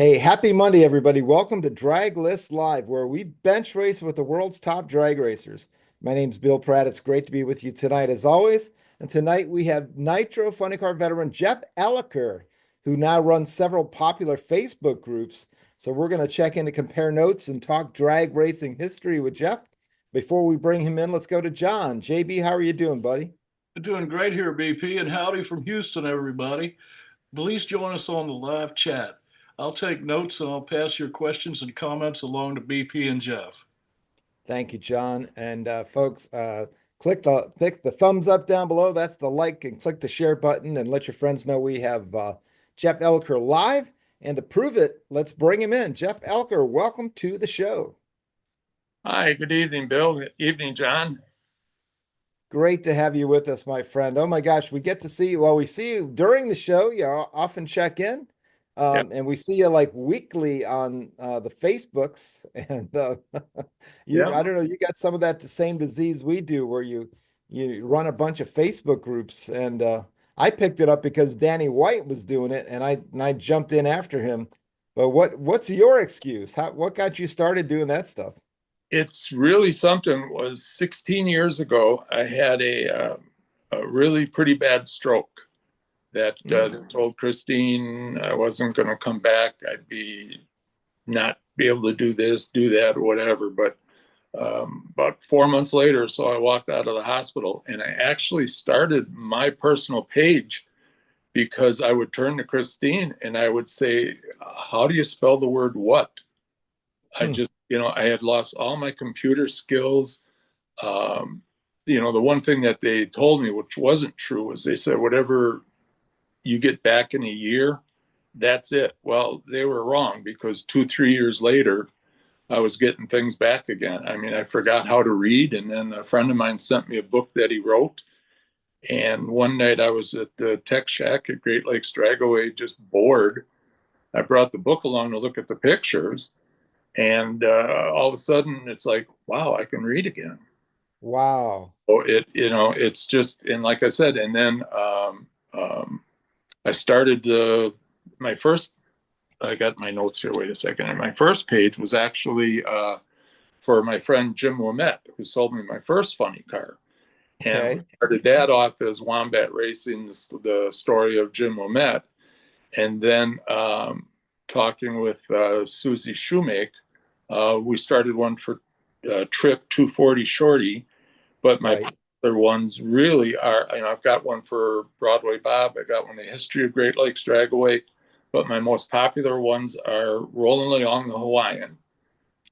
Hey, happy Monday, everybody. Welcome to Draglist Live, where we bench race with the world's top drag racers. My name's Bill Pratt. It's great to be with you tonight, as always. And tonight we have Nitro Funny Car veteran Jeff Elliker, who now runs several popular Facebook groups. So we're going to check in to compare notes and talk drag racing history with Jeff. Before we bring him in, let's go to John. JB, how are you doing, buddy? Doing great here, BP, and howdy from Houston, everybody. Please join us on the live chat. I'll take notes and I'll pass your questions and comments along to BP and Jeff. Thank you, John. And folks, click the thumbs up down below. That's the like, and click the share button and let your friends know we have Jeff Elker live. And to prove it, let's bring him in. Jeff Elker, welcome to the show. Hi, good evening, Bill. Good evening, John. Great to have you with us, my friend. Oh my gosh, we get to see you. Well, we see you during the show. You often check in. Yeah, And we see you like weekly on the Facebooks, and yeah. I don't know, you got some of that same disease we do, where you run a bunch of Facebook groups, and I picked it up because Danny White was doing it, and I jumped in after him. But what's your excuse? What got you started doing that stuff? It's really something. It was 16 years ago. I had a really pretty bad stroke that told Christine I wasn't going to come back. I'd be not be able to do this, do that, or whatever. But about 4 months later, so I walked out of the hospital, and I actually started my personal page because I would turn to Christine and I would say, "How do you spell the word what?" I Hmm. just, I had lost all my computer skills. Um, the one thing that they told me, which wasn't true, was they said, whatever you get back in a year, that's it. Well, they were wrong, because 2, 3 years later, I was getting things back again. I mean, I forgot how to read. And then a friend of mine sent me a book that he wrote. And one night I was at the Tech Shack at Great Lakes Dragaway, just bored. I brought the book along to look at the pictures. And all of a sudden it's like, wow, I can read again. Wow. So it's just, and like I said, and then I started my first, I got my notes here, wait a second. And my first page was actually for my friend Jim Womet, who sold me my first funny car. And we Okay. started that off as Wombat Racing, the story of Jim Womet. And then talking with Susie Shoemake, we started one for Trip 240 Shorty, but my Right. popular ones really are, I've got one for Broadway Bob, I got one, The History of Great Lakes Dragaway, but my most popular ones are Roland Leong, the Hawaiian.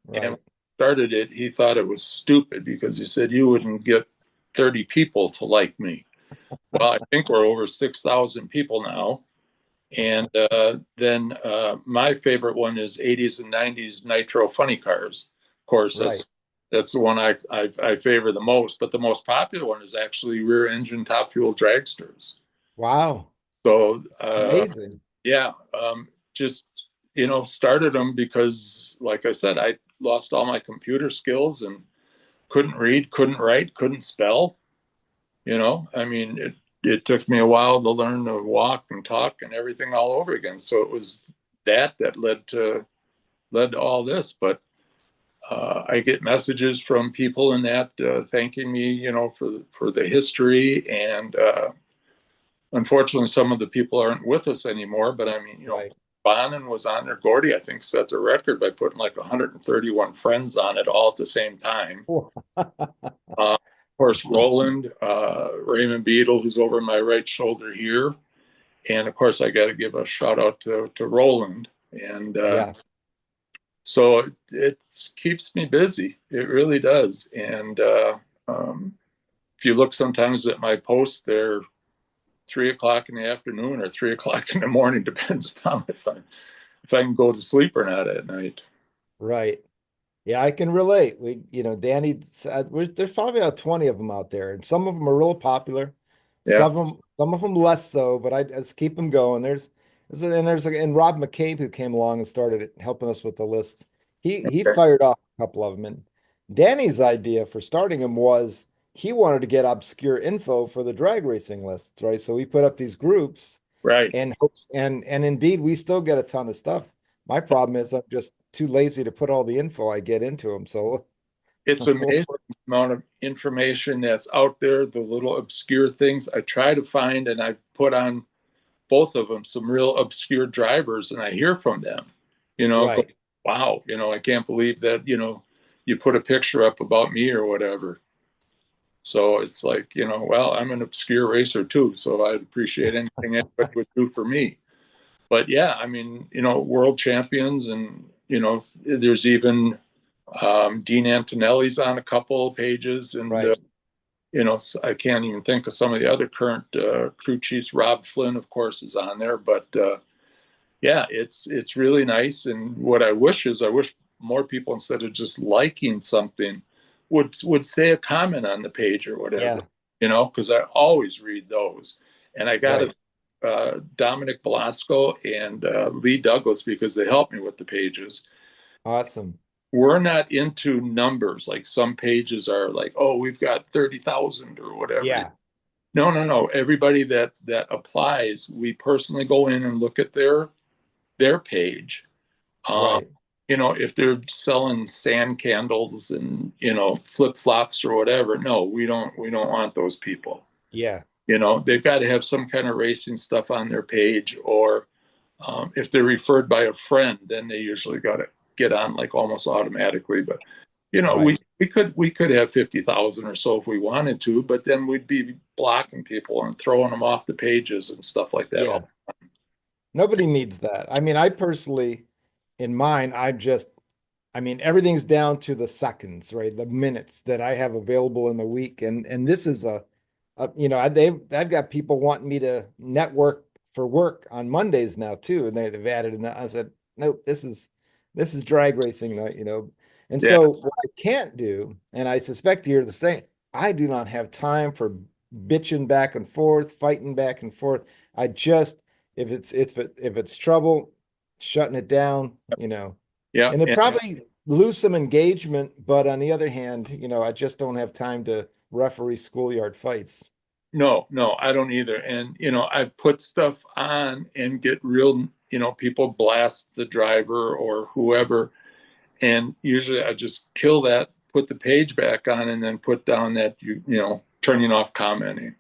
And when Right. he started it, he thought it was stupid because he said, you wouldn't get 30 people to like me. Well, I think we're over 6,000 people now. And then my favorite one is 80s and 90s Nitro Funny Cars. Of course, Right. that's the one I favor the most. But the most popular one is actually rear engine top fuel dragsters. Wow. So Amazing. yeah, just started them because, like I said, I lost all my computer skills and couldn't read, couldn't write, couldn't spell. I mean, it took me a while to learn to walk and talk and everything all over again. So it was that led to all this. But I get messages from people in that thanking me, for the history. And unfortunately, some of the people aren't with us anymore. But I mean, Right. Bonin was on there. Gordy, I think, set the record by putting like 131 friends on it all at the same time. Of course, Roland, Raymond Beadle, who's over my right shoulder here. And of course, I got to give a shout out to Roland. And Yeah. so it keeps me busy. It really does. And if you look sometimes at my posts, they're 3 o'clock in the afternoon or 3 o'clock in the morning, depends upon if I can go to sleep or not at night. Right. Yeah, I can relate. Danny said there's probably about 20 of them out there, and some of them are real popular. Yeah. Some of them less so, but I just keep them going. And Rob McCabe, who came along and started helping us with the list. He Okay. fired off a couple of them. And Danny's idea for starting them was he wanted to get obscure info for the drag racing lists, right? So we put up these groups Right. and hopes and indeed we still get a ton of stuff. My problem is I'm just too lazy to put all the info I get into them. So It's amazing the amount of information that's out there, the little obscure things I try to find, and I've put on both of them some real obscure drivers, and I hear from them, go, right. wow, I can't believe that, you put a picture up about me or whatever. So it's like, well, I'm an obscure racer too, so I'd appreciate anything anybody would do for me. But yeah, I mean, world champions, and there's even Dean Antonelli's on a couple of pages, and Right. I can't even think of some of the other current crew chiefs. Rob Flynn, of course, is on there. But yeah, it's really nice. And what I wish more people, instead of just liking something, would say a comment on the page or whatever. Yeah. Because I always read those. And I got Right. Dominic Belasco and Lee Douglas, because they helped me with the pages. Awesome. We're not into numbers. Like some pages are like, oh, we've got 30,000 or whatever. Yeah. No. Everybody that applies, we personally go in and look at their page. Right. If they're selling sand candles and flip flops or whatever, no, we don't want those people. Yeah. They've got to have some kind of racing stuff on their page, or if they're referred by a friend, then they usually got to get on like almost automatically. But Right. we could have 50,000 or so if we wanted to, but then we'd be blocking people and throwing them off the pages and stuff like that. Yeah. Nobody needs that. I mean, I personally, in mine, I mean, everything's down to the seconds, right? The minutes that I have available in the week. And this is I've got people wanting me to network for work on Mondays now too. And they've added, and I said, nope, this is drag racing night, And Yeah. so what I can't do, and I suspect you're the same, I do not have time for bitching back and forth, fighting back and forth. I just, if it's trouble, shutting it down, Yeah. and it probably lose some engagement, but on the other hand, I just don't have time to referee schoolyard fights. No, I don't either. And, I've put stuff on and get real, people blast the driver or whoever. And usually I just kill that, put the page back on, and then put down that, turning off commenting.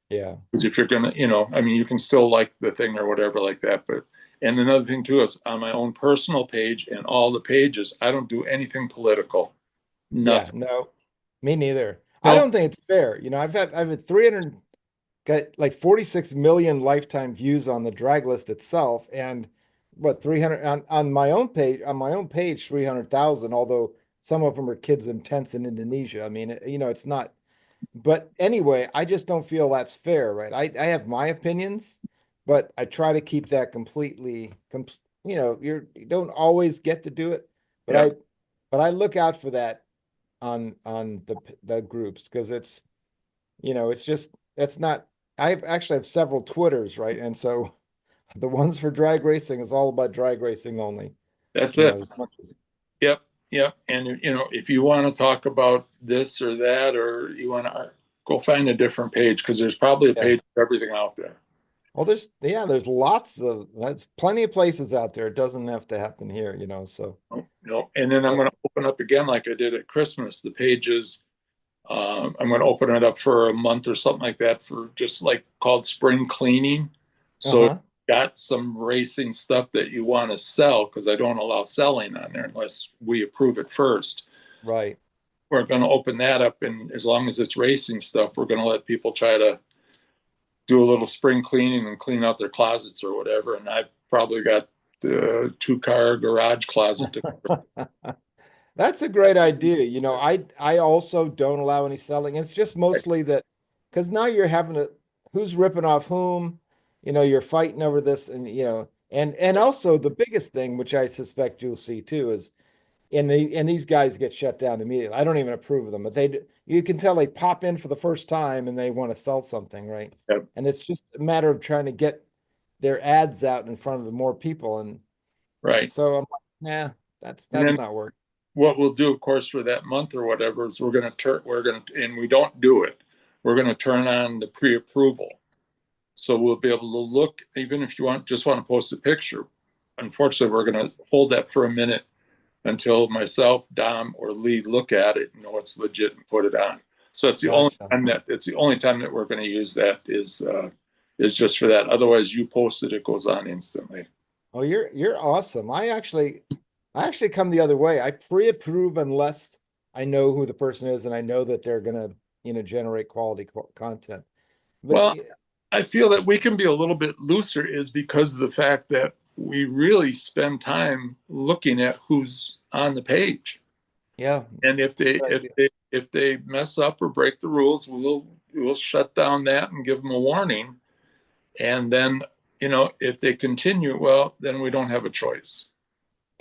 Yeah. Because if you're going to, I mean, you can still like the thing or whatever like that. But, and another thing too is on my own personal page and all the pages, I don't do anything political. Yeah, Nothing. no, me neither. I No, don't think it's fair. I've had 300, got like 46 million lifetime views on the Draglist itself, and what 300 on my own page 300,000. Although some of them are kids in tents in Indonesia. I mean, it's not. But anyway, I just don't feel that's fair, right? I have my opinions, but I try to keep that completely. You don't always get to do it, but yeah, I look out for that on the groups, because it's just it's not. I've actually have several Twitters, right? And so the ones for drag racing is all about drag racing only, that's it. as much as Yep, yep. And if you want to talk about this or that, or you want to go find a different page, because there's probably a yeah. page for everything out there. Well, there's plenty of places out there. It doesn't have to happen here, so And then I'm going to open up again, like I did at Christmas, the pages. I'm going to open it up for a month or something like that, for just like called spring cleaning. So uh-huh. got some racing stuff that you want to sell, because I don't allow selling on there unless we approve it first. Right. We're going to open that up, and as long as it's racing stuff, we're going to let people try to do a little spring cleaning and clean out their closets or whatever. And I've probably got the 2-car garage closet to That's a great idea. I also don't allow any selling. It's just mostly that, because now you're having to, who's ripping off whom, you're fighting over this, and and also the biggest thing, which I suspect you'll see too, is and these guys get shut down immediately. I don't even approve of them, but you can tell they pop in for the first time and they want to sell something, right? Yep. And it's just a matter of trying to get their ads out in front of more people. And right. so I'm like, nah, that's not working. What we'll do, of course, for that month or whatever, is and we don't do it. We're going to turn on the pre-approval. So we'll be able to look, even if you just want to post a picture. unfortunately, we're going to hold that for a minute until myself, Dom, or Lee look at it and know it's legit and put it on. So it's the only time that we're going to use that is just for that. Otherwise, you post it, it goes on instantly. Oh, you're awesome. I actually come the other way. I pre-approve unless I know who the person is and I know that they're gonna, generate quality content. But Well, I feel that we can be a little bit looser is because of the fact that we really spend time looking at who's on the page. yeah, And if they mess up or break the rules, we'll shut down that and give them a warning. And then, if they continue, well, then we don't have a choice.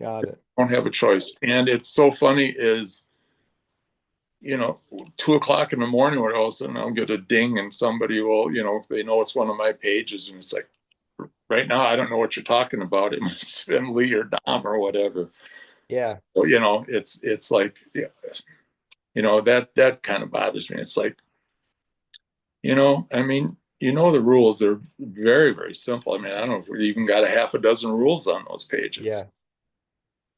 got it. Don't have a choice. And it's so funny is, 2:00 in the morning where all of a sudden I'll get a ding and somebody will, they know it's one of my pages and it's like, right now, I don't know what you're talking about. It must have been Lee or Dom or whatever. Yeah. So, it's like, that kind of bothers me. It's like, I mean, the rules are very, very simple. I mean, I don't know if we even got a half a dozen rules on those pages. Yeah.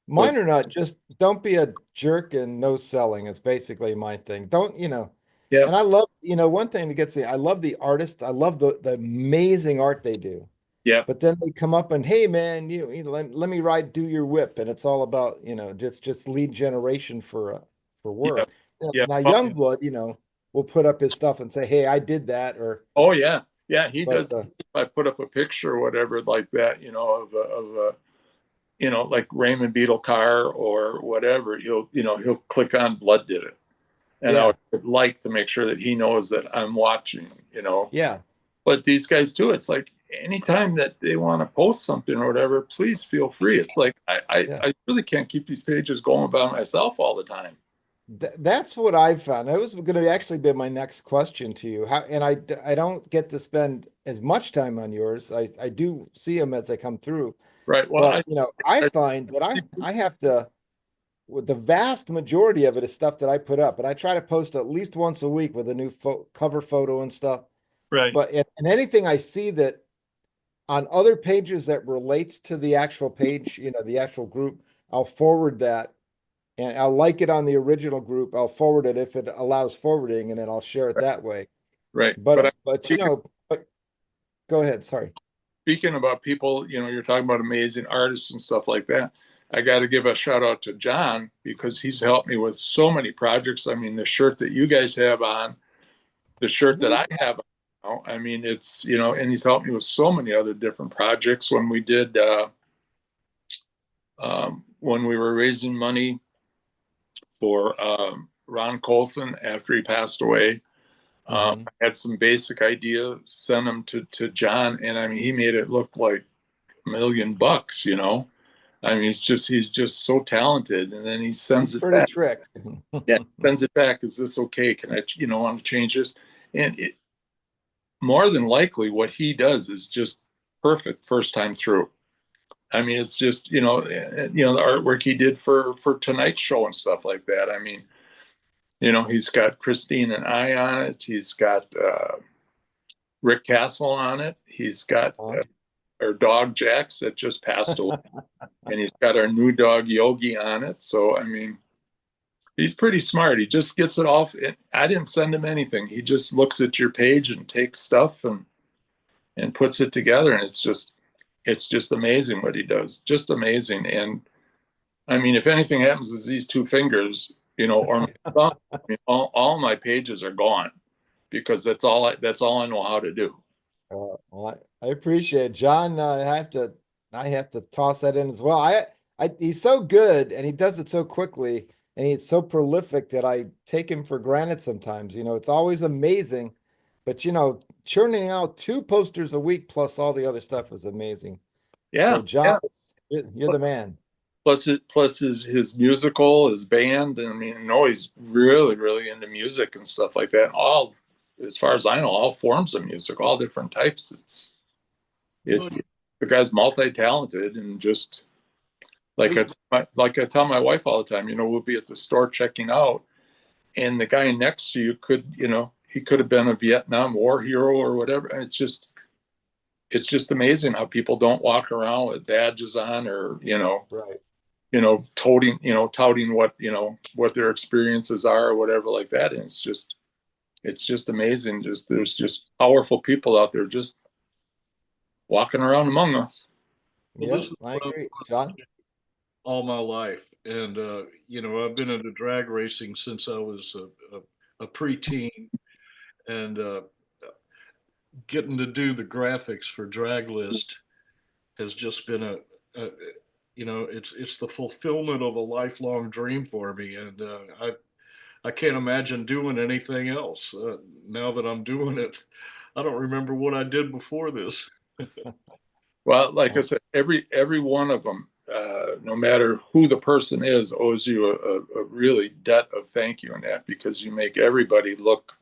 Mine are not, just don't be a jerk and no selling. It's basically my thing. Don't, Yeah. And I love, one thing that gets me, I love the artists. I love the amazing art they do. Yeah. But then they come up and, hey man, let me do your whip. And it's all about, just lead generation for work. Yeah. Now Youngblood, will put up his stuff and say, hey, I did that. Or oh yeah. Yeah. He but, does. If I put up a picture or whatever like that, of a like Raymond Beetle car or whatever, he'll click on Blood Did It. And I would like to make sure that he knows that I'm watching, Yeah. But these guys too, it's like anytime that they want to post something or whatever, please feel free. It's like I really can't keep these pages going by myself all the time. That's what I've found. That was going to actually be my next question to you. I don't get to spend as much time on yours. I do see them as they come through. Right. Well, but I find that I have to, with the vast majority of it is stuff that I put up, and I try to post at least once a week with a new cover photo and stuff. right. But and anything I see that on other pages that relates to the actual page, the actual group, I'll forward that. And I'll like it on the original group. I'll forward it if it allows forwarding, and then I'll share it that way. Right. But go ahead. Sorry. Speaking about people, you're talking about amazing artists and stuff like that. I got to give a shout out to John because he's helped me with so many projects. I mean, the shirt that you guys have on, the shirt that I have on, I mean, it's, and he's helped me with so many other different projects. When we did, when we were raising money for Ron Colson after he passed away, I had some basic ideas, sent them to John, and I mean, he made it look like $1 million, I mean, he's just so talented, and then he sends it back. Trick. Yeah, sends it back. Is this okay? Can I, want to change this? And it, more than likely, what he does is just perfect first time through. I mean, it's just the artwork he did for tonight's show and stuff like that. I mean, he's got Christine and I on it. He's got Rick Castle on it. He's got our dog Jax that just passed away, and he's got our new dog Yogi on it. So I mean, he's pretty smart. He just gets it off. I didn't send him anything. He just looks at your page and takes stuff and puts it together, and it's just amazing what he does. Just amazing. And I mean, if anything happens is these two fingers, or my thumb, I mean, all my pages are gone because that's all I know how to do. Well, I appreciate it. John. I have to toss that in as well. He's so good and he does it so quickly and he's so prolific that I take him for granted sometimes. It's always amazing, but churning out 2 posters a week plus all the other stuff is amazing. Yeah. So John, you're the man. Plus his musical, his band. And I mean, he's really, really into music and stuff like that. All, as far as I know, all forms of music, all different types. The guy's multi-talented and just like I tell my wife all the time, we'll be at the store checking out and the guy next to you could, he could have been a Vietnam War hero or whatever. And it's just amazing how people don't walk around with badges on, or Right. touting what their experiences are or whatever like that. And it's just amazing. There's just powerful people out there just walking around among us. Well, Yeah, this is I what I've agree. John? all my life. And, I've been into drag racing since I was a preteen. And getting to do the graphics for Draglist has just been it's the fulfillment of a lifelong dream for me. And I can't imagine doing anything else now that I'm doing it. I don't remember what I did before this. Well, like I said, every one of them, no matter who the person is, owes you a really debt of thank you in that, because you make everybody look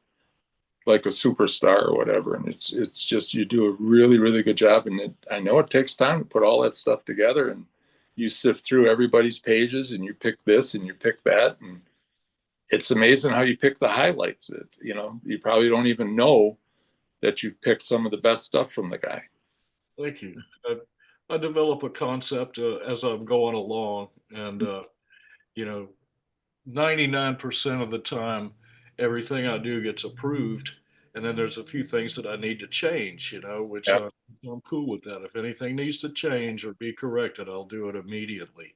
like a superstar or whatever. And it's just, you do a really, really good job. And I know it takes time to put all that stuff together, and you sift through everybody's pages and you pick this and you pick that. And it's amazing how you pick the highlights. You probably don't even know that you've picked some of the best stuff from the guy. Thank you. I develop a concept as I'm going along, and 99% of the time, everything I do gets approved, and then there's a few things that I need to change, which Yeah. I'm cool with that. If anything needs to change or be corrected, I'll do it immediately.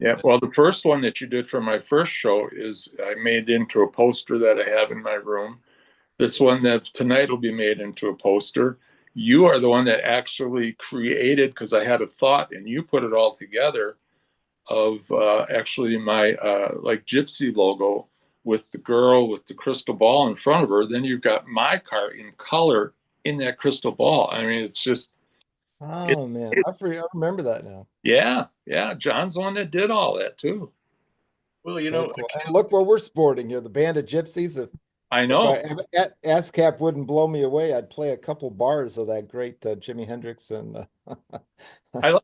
Yeah. Well, the first one that you did for my first show is I made into a poster that I have in my room. This one that tonight will be made into a poster. You are the one that actually created, because I had a thought and you put it all together, of actually my like gypsy logo with the girl with the crystal ball in front of her. Then you've got my car in color in that crystal ball. I mean, it's just, Oh man, I remember that now. yeah. John's the one that did all that too. Well, So cool. And look what we're sporting here, the band of gypsies. I If know. ASCAP wouldn't blow me away, I'd play a couple bars of that great Jimi Hendrix and I Al.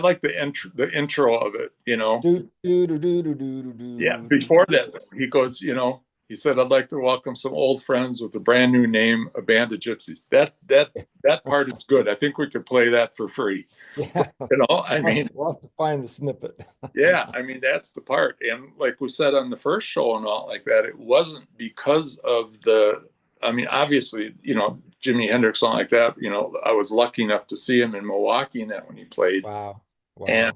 like the intro of it, Do, do, do, do, do, do, Yeah. do, do. Before that, he goes, he said, "I'd like to welcome some old friends with a brand new name, a band of gypsies." That part is good. I think we could play that for free. Yeah, I mean, we'll have to find the snippet. yeah, I mean, that's the part. And like we said on the first show and all like that, it wasn't because of I mean, obviously, Jimi Hendrix, something like that, I was lucky enough to see him in Milwaukee and that when he played. Wow. And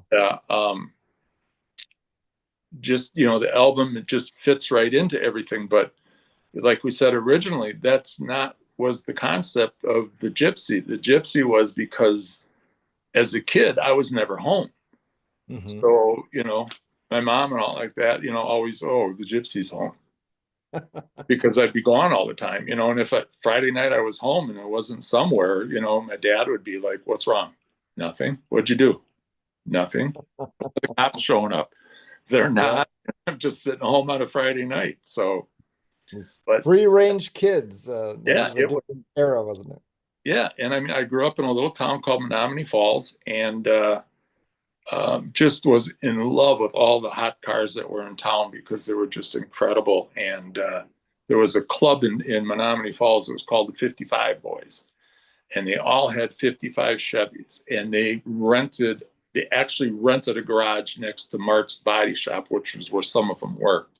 just, the album, it just fits right into everything. But like we said originally, was the concept of the gypsy. The gypsy was because as a kid, I was never home. Mm-hmm. So, my mom and all like that, always, oh, the gypsy's home. Because I'd be gone all the time, and if Friday night I was home and I wasn't somewhere, my dad would be like, "What's wrong?" "Nothing." "What'd you do?" "Nothing." "The cops showing up." "They're not." Yeah. I'm just sitting home on a Friday night. So, but free range kids. Yeah, was a different era, wasn't it? Yeah. And I mean, I grew up in a little town called Menominee Falls, and just was in love with all the hot cars that were in town because they were just incredible. And there was a club in Menominee Falls that was called the 55 Boys, and they all had 55 Chevys, and they actually rented a garage next to Mark's Body Shop, which was where some of them worked.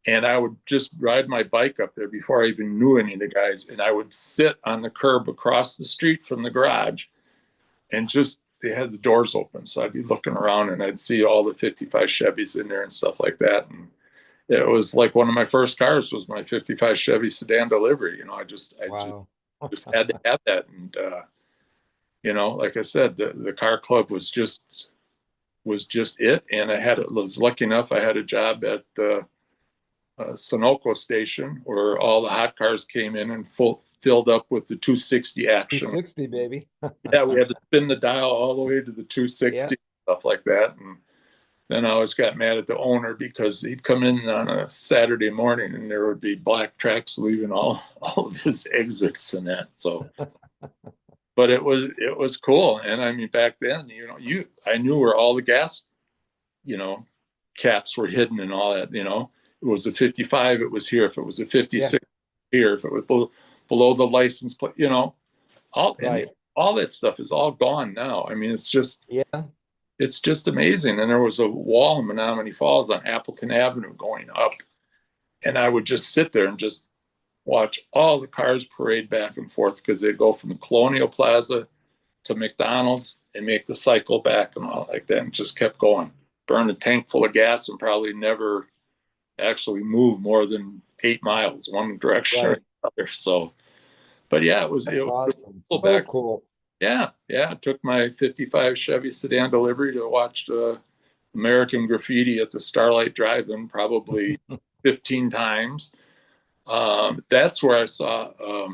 And I would just ride my bike up there before I even knew any of the guys, and I would sit on the curb across the street from the garage, and they had the doors open. So I'd be looking around and I'd see all the 55 Chevys in there and stuff like that. And it was like one of my first cars was my 55 Chevy sedan delivery. I just had to have that. And, like I said, the car club was just it. And was lucky enough. I had a job at the Sunoco station where all the hot cars came in and filled up with the 260 action. 260, baby. Yeah, we had to spin the dial all the way to the 260, stuff like that. And then I always got mad at the owner because he'd come in on a Saturday morning and there would be black tracks leaving all of his exits and that. So, but it was cool. And I mean, back then, I knew where all the gas, caps were hidden and all that. It was a 55, it was here. If it was a 56, here. If it was below the license plate, Right. All that stuff is all gone now. I mean, it's just Yeah. amazing. And there was a wall in Menominee Falls on Appleton Avenue going up, and I would just sit there and just watch all the cars parade back and forth because they go from the Colonial Plaza to McDonald's and make the cycle back and all like that, and just kept going. Burned a tank full of gas and probably never actually moved more than 8 miles one direction Right. or another. So, but yeah, it was Awesome. cool So back. cool. Yeah, yeah. I took my '55 Chevy sedan delivery to watch American Graffiti at the Starlight Drive-In probably 15 times. That's where I saw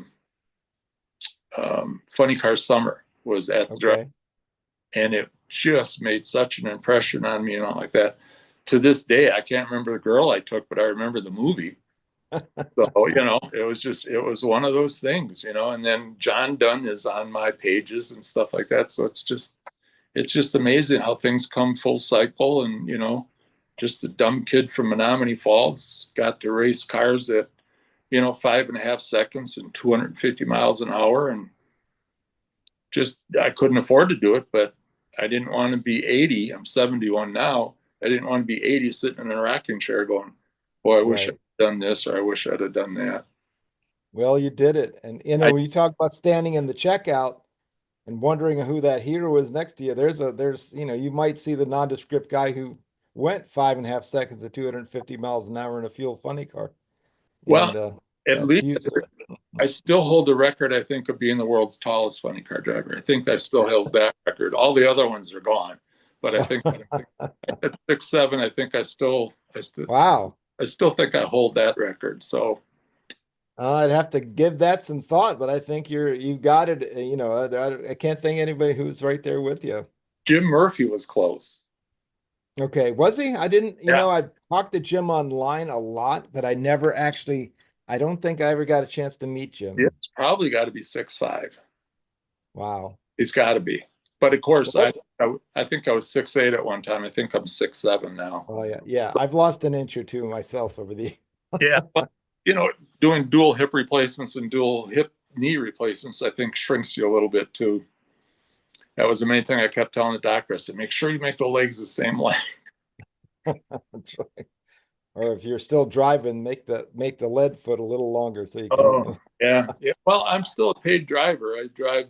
Funny Car Summer was at the drive, Okay. and it just made such an impression on me and all like that. To this day, I can't remember the girl I took, but I remember the movie. So, it was one of those things, and then John Dunn is on my pages and stuff like that. So it's just amazing how things come full cycle. And, just a dumb kid from Menominee Falls got to race cars at, 5.5 seconds and 250 miles an hour. And just, I couldn't afford to do it, but I didn't want to be 80. I'm 71 now. I didn't want to be 80 sitting in a rocking chair going, boy, I wish Right. I'd done this, or I wish I'd have done that. Well, you did it. And when you talk about standing in the checkout and wondering who that hero is next to you, you might see the nondescript guy who went 5.5 seconds at 250 miles an hour in a fuel funny car. Well, And at that's least huge. I still hold the record, I think, of being the world's tallest funny car driver. I think I still held that record. All the other ones are gone. But I think at 6'7", Wow. I still think I hold that record. So I'd have to give that some thought, but I think you got it. I can't think anybody who's right there with you. Jim Murphy was close. Okay, was he? I didn't, Yeah. I talked to Jim online a lot, but I don't think I ever got a chance to meet Jim. It's probably got to be 6'5". Wow. He's got to be. But of course, Well, I think I was 6'8" at one time. I think I'm 6'7" now. oh yeah, yeah. I've lost an inch or two myself over the. Yeah. But, doing dual hip replacements and dual hip knee replacements, I think shrinks you a little bit too. That was the main thing I kept telling the doctor. I said, make sure you make the legs the same length. That's right. Or if you're still driving, make the lead foot a little longer so you can. Oh, yeah. Well, I'm still a paid driver. I drive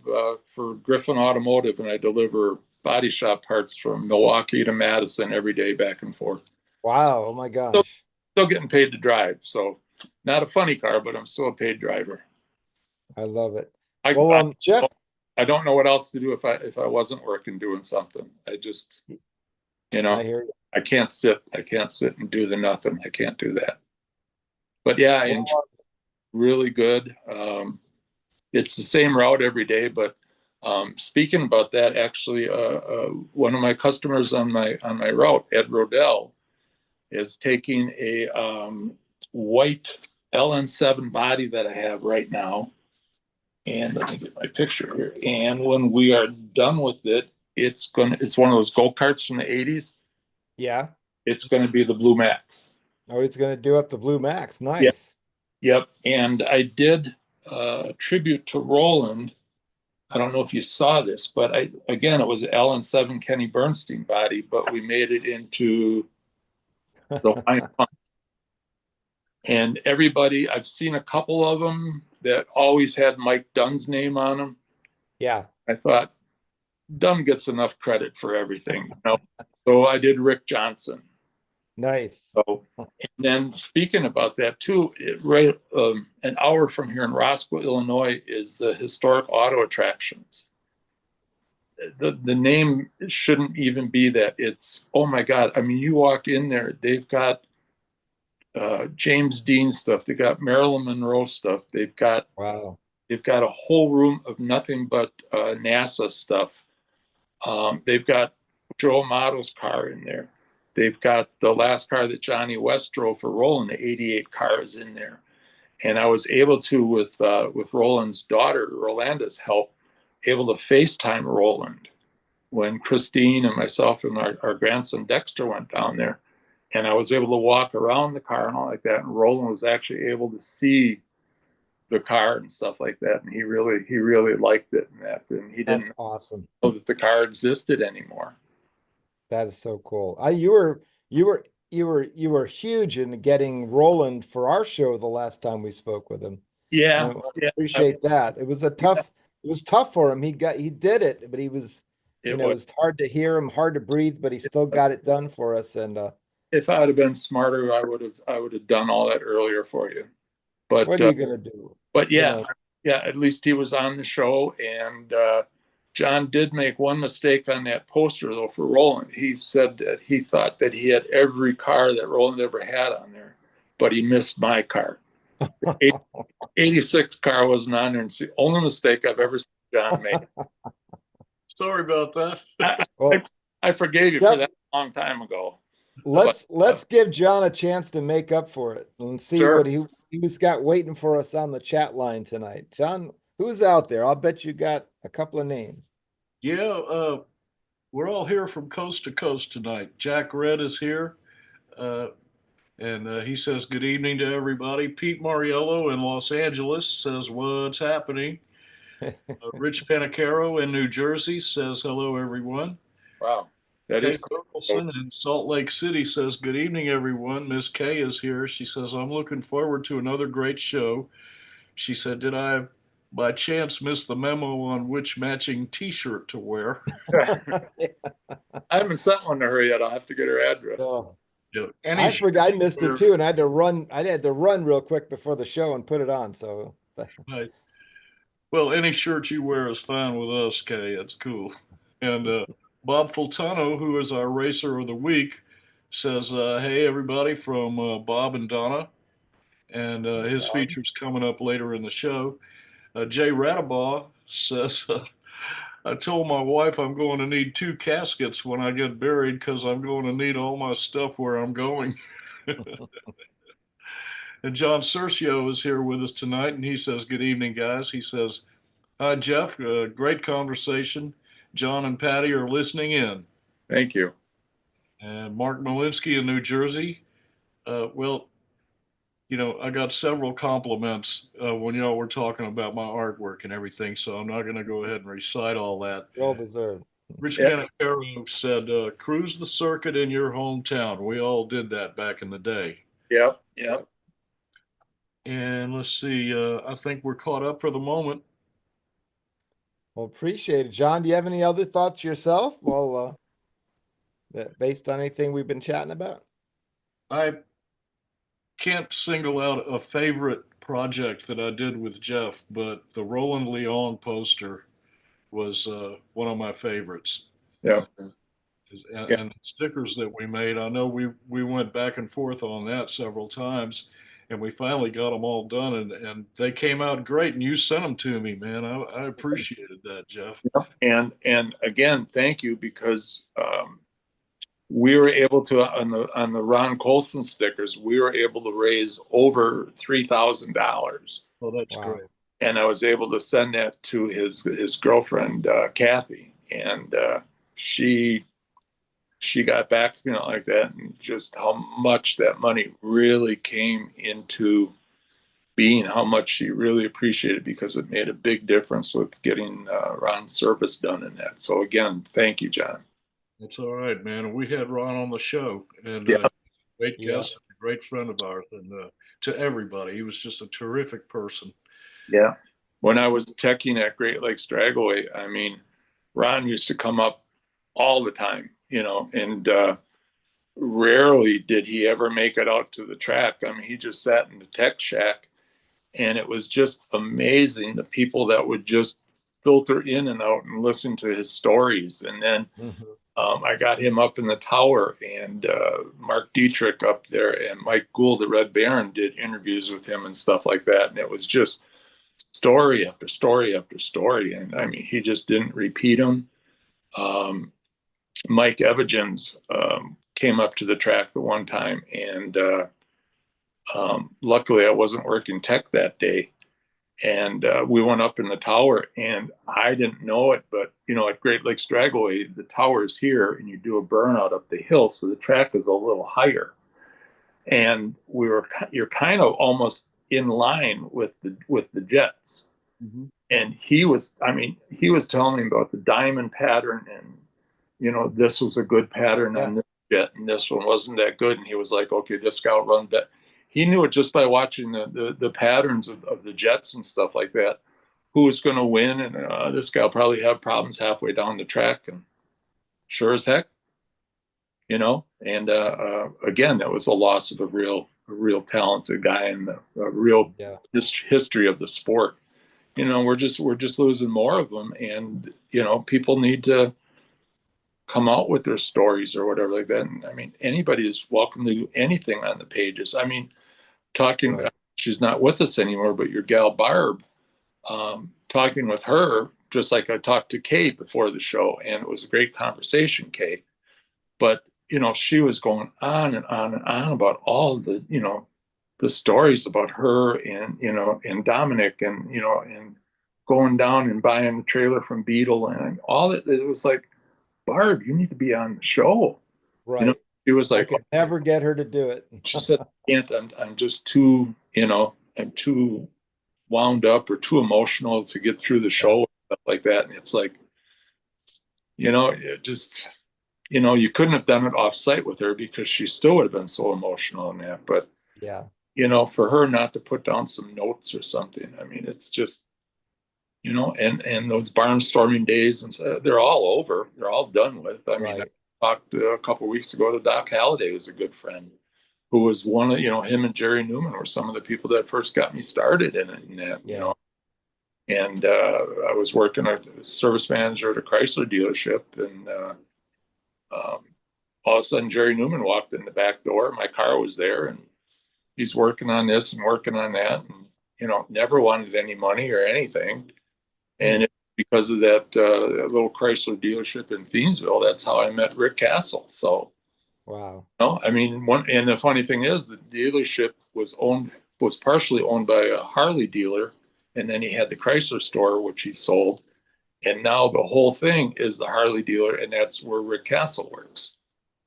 for Griffin Automotive, and I deliver body shop parts from Milwaukee to Madison every day, back and forth. Wow. Oh my gosh. Still getting paid to drive. So not a funny car, but I'm still a paid driver. I love it. Well, Jeff, I don't know what else to do if I wasn't working doing something. I just, I hear you. I can't sit and do the nothing. I can't do that. But yeah, I enjoy it. Really good. It's the same route every day, but speaking about that, actually, one of my customers on my route, Ed Rodell, is taking a white LN7 body that I have right now. And let me get my picture here. And when we are done with it, it's one of those go-karts from the 80s. Yeah. It's going to be the Blue Max. Oh, it's going to do up the Blue Max. Nice. Yep. And I did a tribute to Roland. I don't know if you saw this, but it was an LN7 Kenny Bernstein body, but we made it into the wine pump. And everybody, I've seen a couple of them that always had Mike Dunn's name on them. Yeah. I thought Dunn gets enough credit for everything. So I did Rick Johnson. Nice. So, and then speaking about that too, right an hour from here in Roscoe, Illinois, is the Historic Auto Attractions. The name shouldn't even be that. It's, oh my God. I mean, you walk in there, they've got James Dean stuff. They got Marilyn Monroe stuff. They've got a whole room of nothing but NASA stuff. They've got Joe Amato's car in there. They've got the last car that Johnny West drove for Roland, the '88 car, is in there. And I was able to, with Roland's daughter, Rolanda's help, able to FaceTime Roland when Christine and myself and our grandson Dexter went down there. And I was able to walk around the car and all like that. And Roland was actually able to see the car and stuff like that, and he really liked it, and he That's didn't awesome. know that the car existed anymore. That is so cool. You were huge in getting Roland for our show the last time we spoke with him. Yeah, I yeah, appreciate that. It was it was tough for him. He did it, but it was hard to hear him, hard to breathe, but he still got it done for us. And if I'd have been smarter, I would have done all that earlier for you. But what are you gonna do? yeah, at least he was on the show, and John did make one mistake on that poster though for Roland. He said that he thought that he had every car that Roland ever had on there, but he missed my car. 86 car wasn't on there, and it's the only mistake I've ever seen John make. Sorry about that. I forgave you for that a long time ago. Let's give John a chance to make up for it and see Sure. what he's got waiting for us on the chat line tonight. John, who's out there? I'll bet you got a couple of names. Yeah, we're all here from coast to coast tonight. Jack Red is here, and he says good evening to everybody. Pete Mariello in Los Angeles says what's happening. Rich Panacaro in New Jersey says hello, everyone. Wow, that Kay is cool. Torkelson in Salt Lake City says good evening, everyone. Miss Kay is here. She says I'm looking forward to another great show. She said, did I by chance miss the memo on which matching T-shirt to wear? I haven't sent one to her yet. I'll have to get her address. Oh, Yeah. I forgot I missed it too, and I had to run real quick before the show and put it on. So Right. Well, any shirt you wear is fine with us, Kay. It's cool. And Bob Fultano, who is our racer of the week, says, hey, everybody, from Bob and Donna. And his feature's coming up later in the show. Jay Radabaugh says, I told my wife I'm going to need 2 caskets when I get buried because I'm going to need all my stuff where I'm going. And John Cercio is here with us tonight, and he says, good evening, guys. He says, hi, Jeff. Great conversation. John and Patty are listening in. Thank you. And Mark Malinsky in New Jersey. Well, you know, I got several compliments when y'all were talking about my artwork and everything, so I'm not going to go ahead and recite all that. well deserved. Rich Panacaro said, cruise the circuit in your hometown. We all did that back in the day. Yep. And let's see, I think we're caught up for the moment. Well, appreciate it. John, do you have any other thoughts yourself? Well, based on anything we've been chatting about? I can't single out a favorite project that I did with Jeff, but the Roland Leong poster was one of my favorites. Yeah. And the stickers that we made, I know we went back and forth on that several times, and we finally got them all done, and they came out great. And you sent them to me, man. I appreciated that, Jeff. And again, thank you, because we were able to on the Ron Colson stickers, we were able to raise over $3,000. Oh, that's great. And I was able to send that to his girlfriend Kathy, and she got back to me like that, and just how much that money really came into being, how much she really appreciated, because it made a big difference with getting Ron's service done in that. So again, thank you, John. That's all right, man. We had Ron on the show, and great guest, a great friend of ours, and to everybody, he was just a terrific person. Yeah. When I was teching at Great Lakes Dragway, I mean, Ron used to come up all the time, you know, and rarely did he ever make it out to the track. I mean, he just sat in the tech shack, and it was just amazing, the people that would just filter in and out and listen to his stories. And then I got him up in the tower, and Mark Dietrich up there and Mike Gould, the Red Baron, did interviews with him and stuff like that. And it was just story after story after story. And I mean, he just didn't repeat them. Mike Evigens came up to the track the one time, and luckily I wasn't working tech that day. And we went up in the tower, and I didn't know it, but you know, at Great Lakes Dragway, the tower is here, and you do a burnout up the hill, so the track is a little higher. And you're kind of almost, in line with the Jets. Mm-hmm. And he was telling me about the diamond pattern, and this was a good pattern on this jet, and this one wasn't that good. And he was like, okay, this guy will run that. He knew it just by watching the patterns of the jets and stuff like that, who was going to win. And this guy will probably have problems halfway down the track. And sure as heck, and again, that was a loss of a real talented guy and a real history of the sport. We're just losing more of them, and people need to come out with their stories or whatever like that. And I mean, anybody is welcome to do anything on the pages. I mean, she's not with us anymore, but your gal Barb, talking with her, just like I talked to Kay before the show, and it was a great conversation, Kay. But she was going on and on and on about all the the stories about her and Dominic and and going down and buying the trailer from Beetle and all it was like, Barb, you need to be on the show. Right. She was like, I could never get her to do it. She said, I'm just too, I'm too wound up or too emotional to get through the show and stuff like that. And it's like, it just, you couldn't have done it off site with her because she still would have been so emotional in that. But for her not to put down some notes or something, I mean, it's just, and those barnstorming days, and they're all over. They're all done with. I mean, I talked a couple of weeks ago to Doc Halliday, who's a good friend, who was one of, him and Jerry Newman were some of the people that first got me started in it. And, and I was working as a service manager at a Chrysler dealership, and all of a sudden Jerry Newman walked in the back door. My car was there, and he's working on this and working on that, and never wanted any money or anything. And it's because of that little Chrysler dealership in Thiensville. That's how I met Rick Castle. So, wow. I mean, and the funny thing is, the dealership was partially owned by a Harley dealer, and then he had the Chrysler store, which he sold. And now the whole thing is the Harley dealer, and that's where Rick Castle works.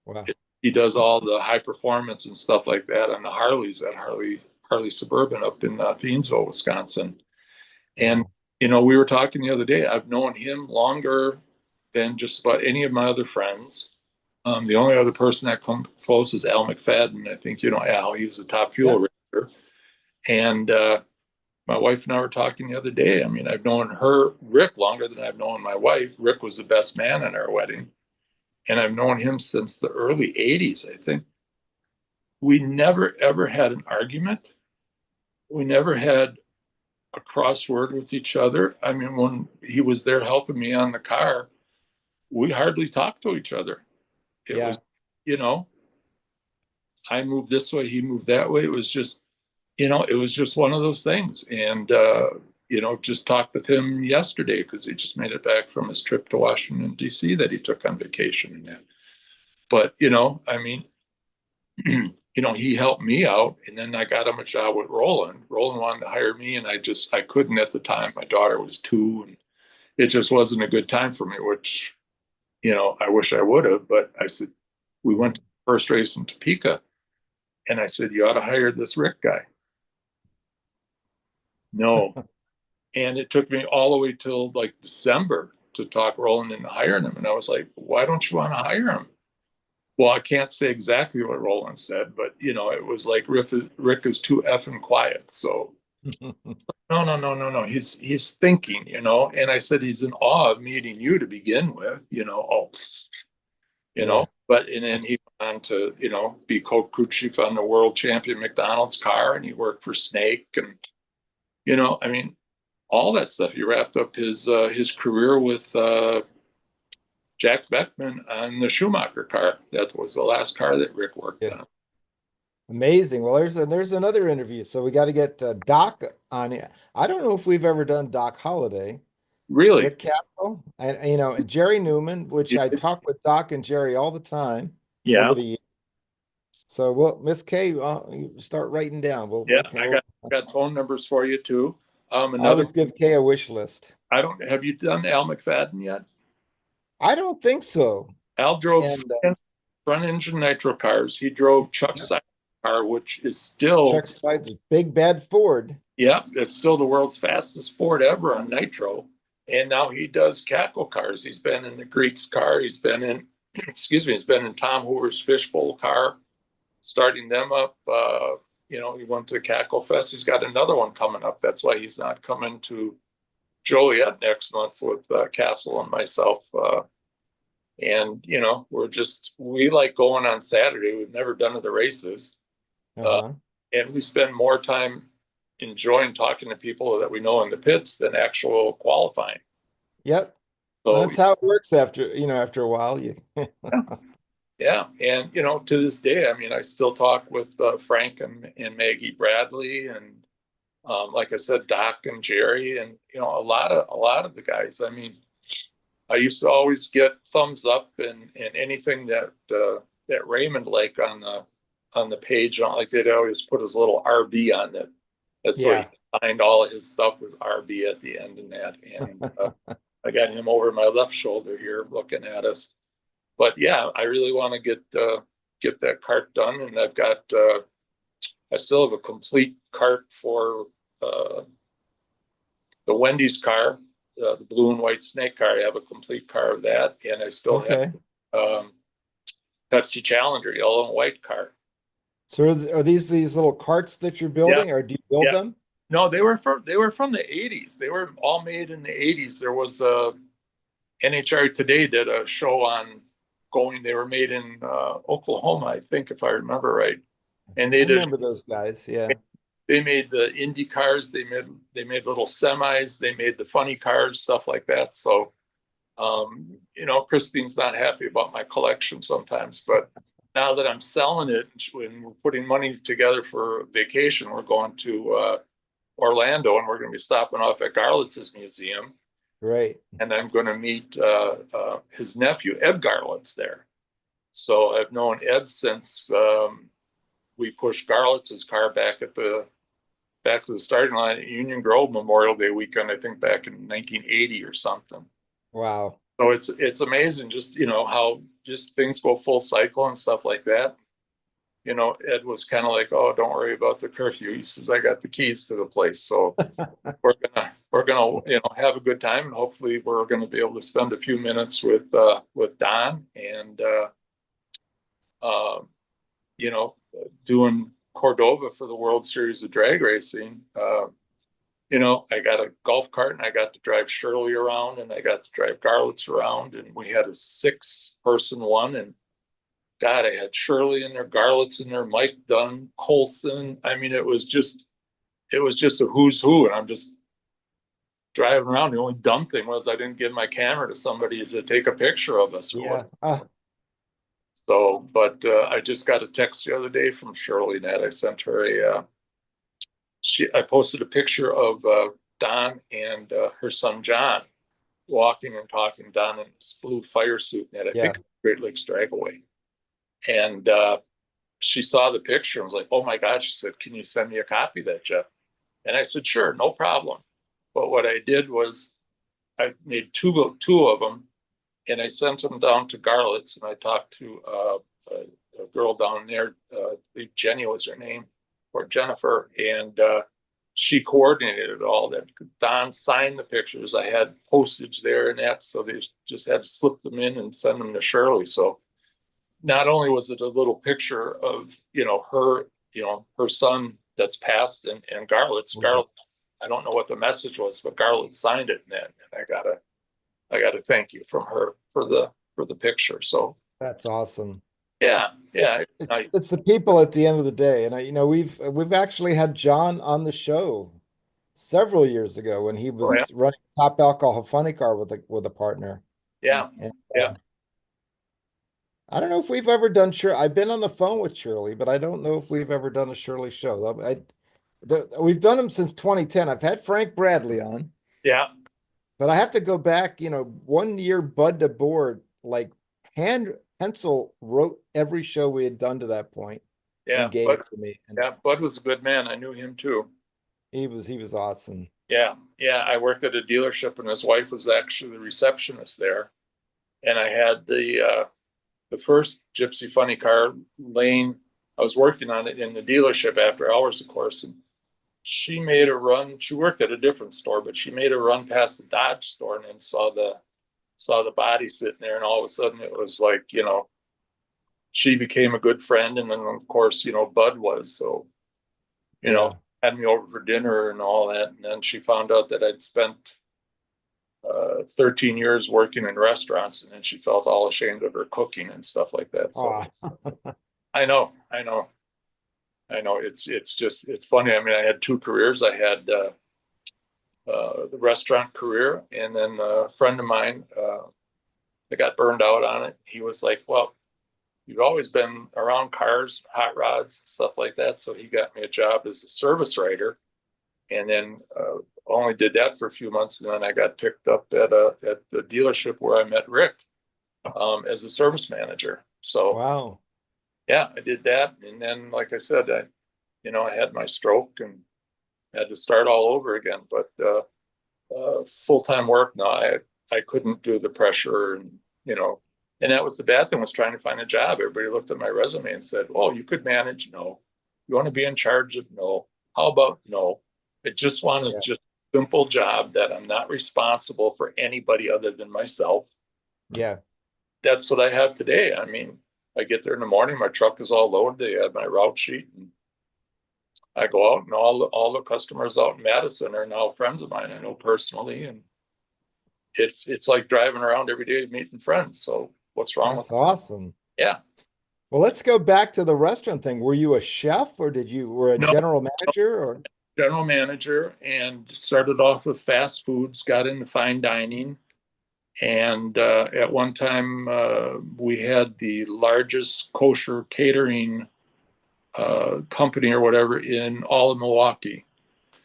Wow. He does all the high performance and stuff like that on the Harleys at Harley Suburban up in Thiensville, Wisconsin. And we were talking the other day. I've known him longer than just about any of my other friends. The only other person that comes close is Al McFadden. I think Al. He's a top fuel racer. And my wife and I were talking the other day. I mean, I've known Rick, longer than I've known my wife. Rick was the best man in our wedding, and I've known him since the early '80s. I think we never ever had an argument. We never had a crossword with each other. I mean, when he was there helping me on the car, we hardly talked to each other. It was, I moved this way, he moved that way. It was just, it was just one of those things. And, just talked with him yesterday because he just made it back from his trip to Washington, D.C. that he took on vacation and that. But, I mean, he helped me out, and then I got him a job with Roland. Roland wanted to hire me, and I couldn't at the time. My daughter was 2, and it just wasn't a good time for me, which, I wish I would have. But I said, we went to the first race in Topeka, and I said, you ought to hire this Rick guy. No. And it took me all the way till like December to talk Roland into hiring him. And I was like, why don't you want to hire him? Well, I can't say exactly what Roland said, but it was like Rick is too effing quiet. So no. He's thinking, and I said, he's in awe of meeting you to begin with, but, and then he went on to, be co-crew chief on the world champion McDonald's car, and he worked for Snake, and, I mean, all that stuff. He wrapped up his career with, Jack Beckman on the Schumacher car. That was the last car that Rick worked on. Amazing. Well, there's another interview. So we got to get Doc on here. I don't know if we've ever done Doc Holliday. Really? Rick Castle, and Jerry Newman, which I talk with Doc and Jerry all the time. Yeah. Over the years. So Miss Kay, you start writing down. I got phone numbers for you too. I always give Kay a wish list. Have you done Al McFadden yet? I don't think so. Al drove front engine nitro cars. He drove Chuck Sykes car, which is still, Chuck Slide's big bad Ford. yeah, it's still the world's fastest Ford ever on nitro. And now he does cackle cars. He's been in the Greek's car. He's been in, excuse me, he's been in Tom Hoover's Fishbowl car, starting them up. He went to Cackle Fest. He's got another one coming up. That's why he's not coming to Joliet next month with Castle and myself. We like going on Saturday. We've never done the races. And we spend more time enjoying talking to people that we know in the pits than actual qualifying. Yep. So that's how it works after a while. Yeah. And, to this day, I mean, I still talk with Frank and Maggie Bradley and, like I said, Doc and Jerry and, a lot of the guys. I mean, I used to always get thumbs up and anything that Raymond liked on the page, like they'd always put his little RB on it. That's why he signed all of his stuff with RB at the end and that. And I got him over my left shoulder here looking at us. But yeah, I really want to get that cart done, and I've got I still have a complete cart for the Wendy's car, the blue and white snake car. I have a complete car of that, and I still have Pepsi Challenger yellow and white car. So are these little carts that you're building, or do you build them? No, they were from the 80s. They were all made in the 80s. There was NHRA Today did a show on going. They were made in Oklahoma, I think, if I remember right. And they remember those guys. Yeah. They made the Indy cars. They made little semis. They made the funny cars, stuff like that. So, Christine's not happy about my collection sometimes, but now that I'm selling it and we're putting money together for vacation, we're going to Orlando, and we're going to be stopping off at Garlitz's museum. Right. And I'm going to meet his nephew, Ed Garlitz, there. So I've known Ed since we pushed Garlitz's car back to the starting line at Union Grove Memorial Day weekend, I think back in 1980 or something. Wow. So it's amazing just, how just things go full cycle and stuff like that. Ed was kind of like, "Oh, don't worry about the curfew." He says, "I got the keys to the place." So we're gonna have a good time, and hopefully we're gonna be able to spend a few minutes with Don and doing Cordova for the World Series of Drag Racing. I got a golf cart, and I got to drive Shirley around, and I got to drive Garlitz around, and we had a 6-person one, and God, I had Shirley in there, Garlitz in there, Mike Dunn, Colson. I mean, it was just a who's who, and I'm just driving around. The only dumb thing was I didn't give my camera to somebody to take a picture of us. So, but I just got a text the other day from Shirley that I sent her I posted a picture of Don and her son John walking and talking. Don in his blue fire suit, and I think Great Lakes Dragaway. And she saw the picture and was like, "Oh my God," she said, "Can you send me a copy of that, Jeff?" And I said, "Sure, no problem." But what I did was I made two of them, and I sent them down to Garlitz, and I talked to a girl down there, I believe Jenny was her name, or Jennifer, and she coordinated it all. That Don signed the pictures. I had postage there and that, so they just had to slip them in and send them to Shirley. So not only was it a little picture of her son that's passed and Garlitz. Garlitz, I don't know what the message was, but Garlitz signed it, and I gotta thank you from her for the picture. So that's awesome. Yeah. It's the people at the end of the day, and we've actually had John on the show several years ago when he was running Top Alcohol Funny Car with a partner. Yeah. And, I don't know if we've ever done I've been on the phone with Shirley, but I don't know if we've ever done a Shirley show. We've done them since 2010. I've had Frank Bradley on. Yeah. But I have to go back, 1 year Bud DeBoard, like pencil wrote every show we had done to that point. Yeah. And gave it to me. And Bud was a good man. I knew him too. He was awesome. Yeah. I worked at a dealership, and his wife was actually the receptionist there. And I had the first Gypsy Funny Car, Lane I was working on it in the dealership after hours, of course, and she made a run. She worked at a different store, but she made a run past the Dodge store and then saw the body sitting there, and all of a sudden it was like, she became a good friend, and then of course, Bud was, so Yeah. had me over for dinner and all that, and then she found out that I'd spent 13 years working in restaurants, and then she felt all ashamed of her cooking and stuff like that. So Aw. I know. It's funny. I mean, I had two careers. I had the restaurant career, and then a friend of mine that got burned out on it. He was like, "Well, you've always been around cars, hot rods, stuff like that." So he got me a job as a service writer, and then only did that for a few months, and then I got picked up at the dealership where I met Rick as a service manager. So Wow. yeah, I did that, and then like I said, I had my stroke and had to start all over again. But full-time work, no, I couldn't do the pressure, and that was the bad thing, was trying to find a job. Everybody looked at my resume and said, "Oh, you could manage." No. "You want to be in charge of?" No. "How about?" No. I just want a just simple job that I'm not responsible for anybody other than myself. Yeah. That's what I have today. I mean, I get there in the morning, my truck is all loaded. They have my route sheet, and I go out, and all the customers out in Madison are now friends of mine I know personally, and it's like driving around every day meeting friends. So what's wrong with That's awesome. Yeah. Well, let's go back to the restaurant thing. Were you a chef, or were a No, general manager, or? general manager, and started off with fast foods, got into fine dining. And at one time, we had the largest kosher catering company or whatever in all of Milwaukee.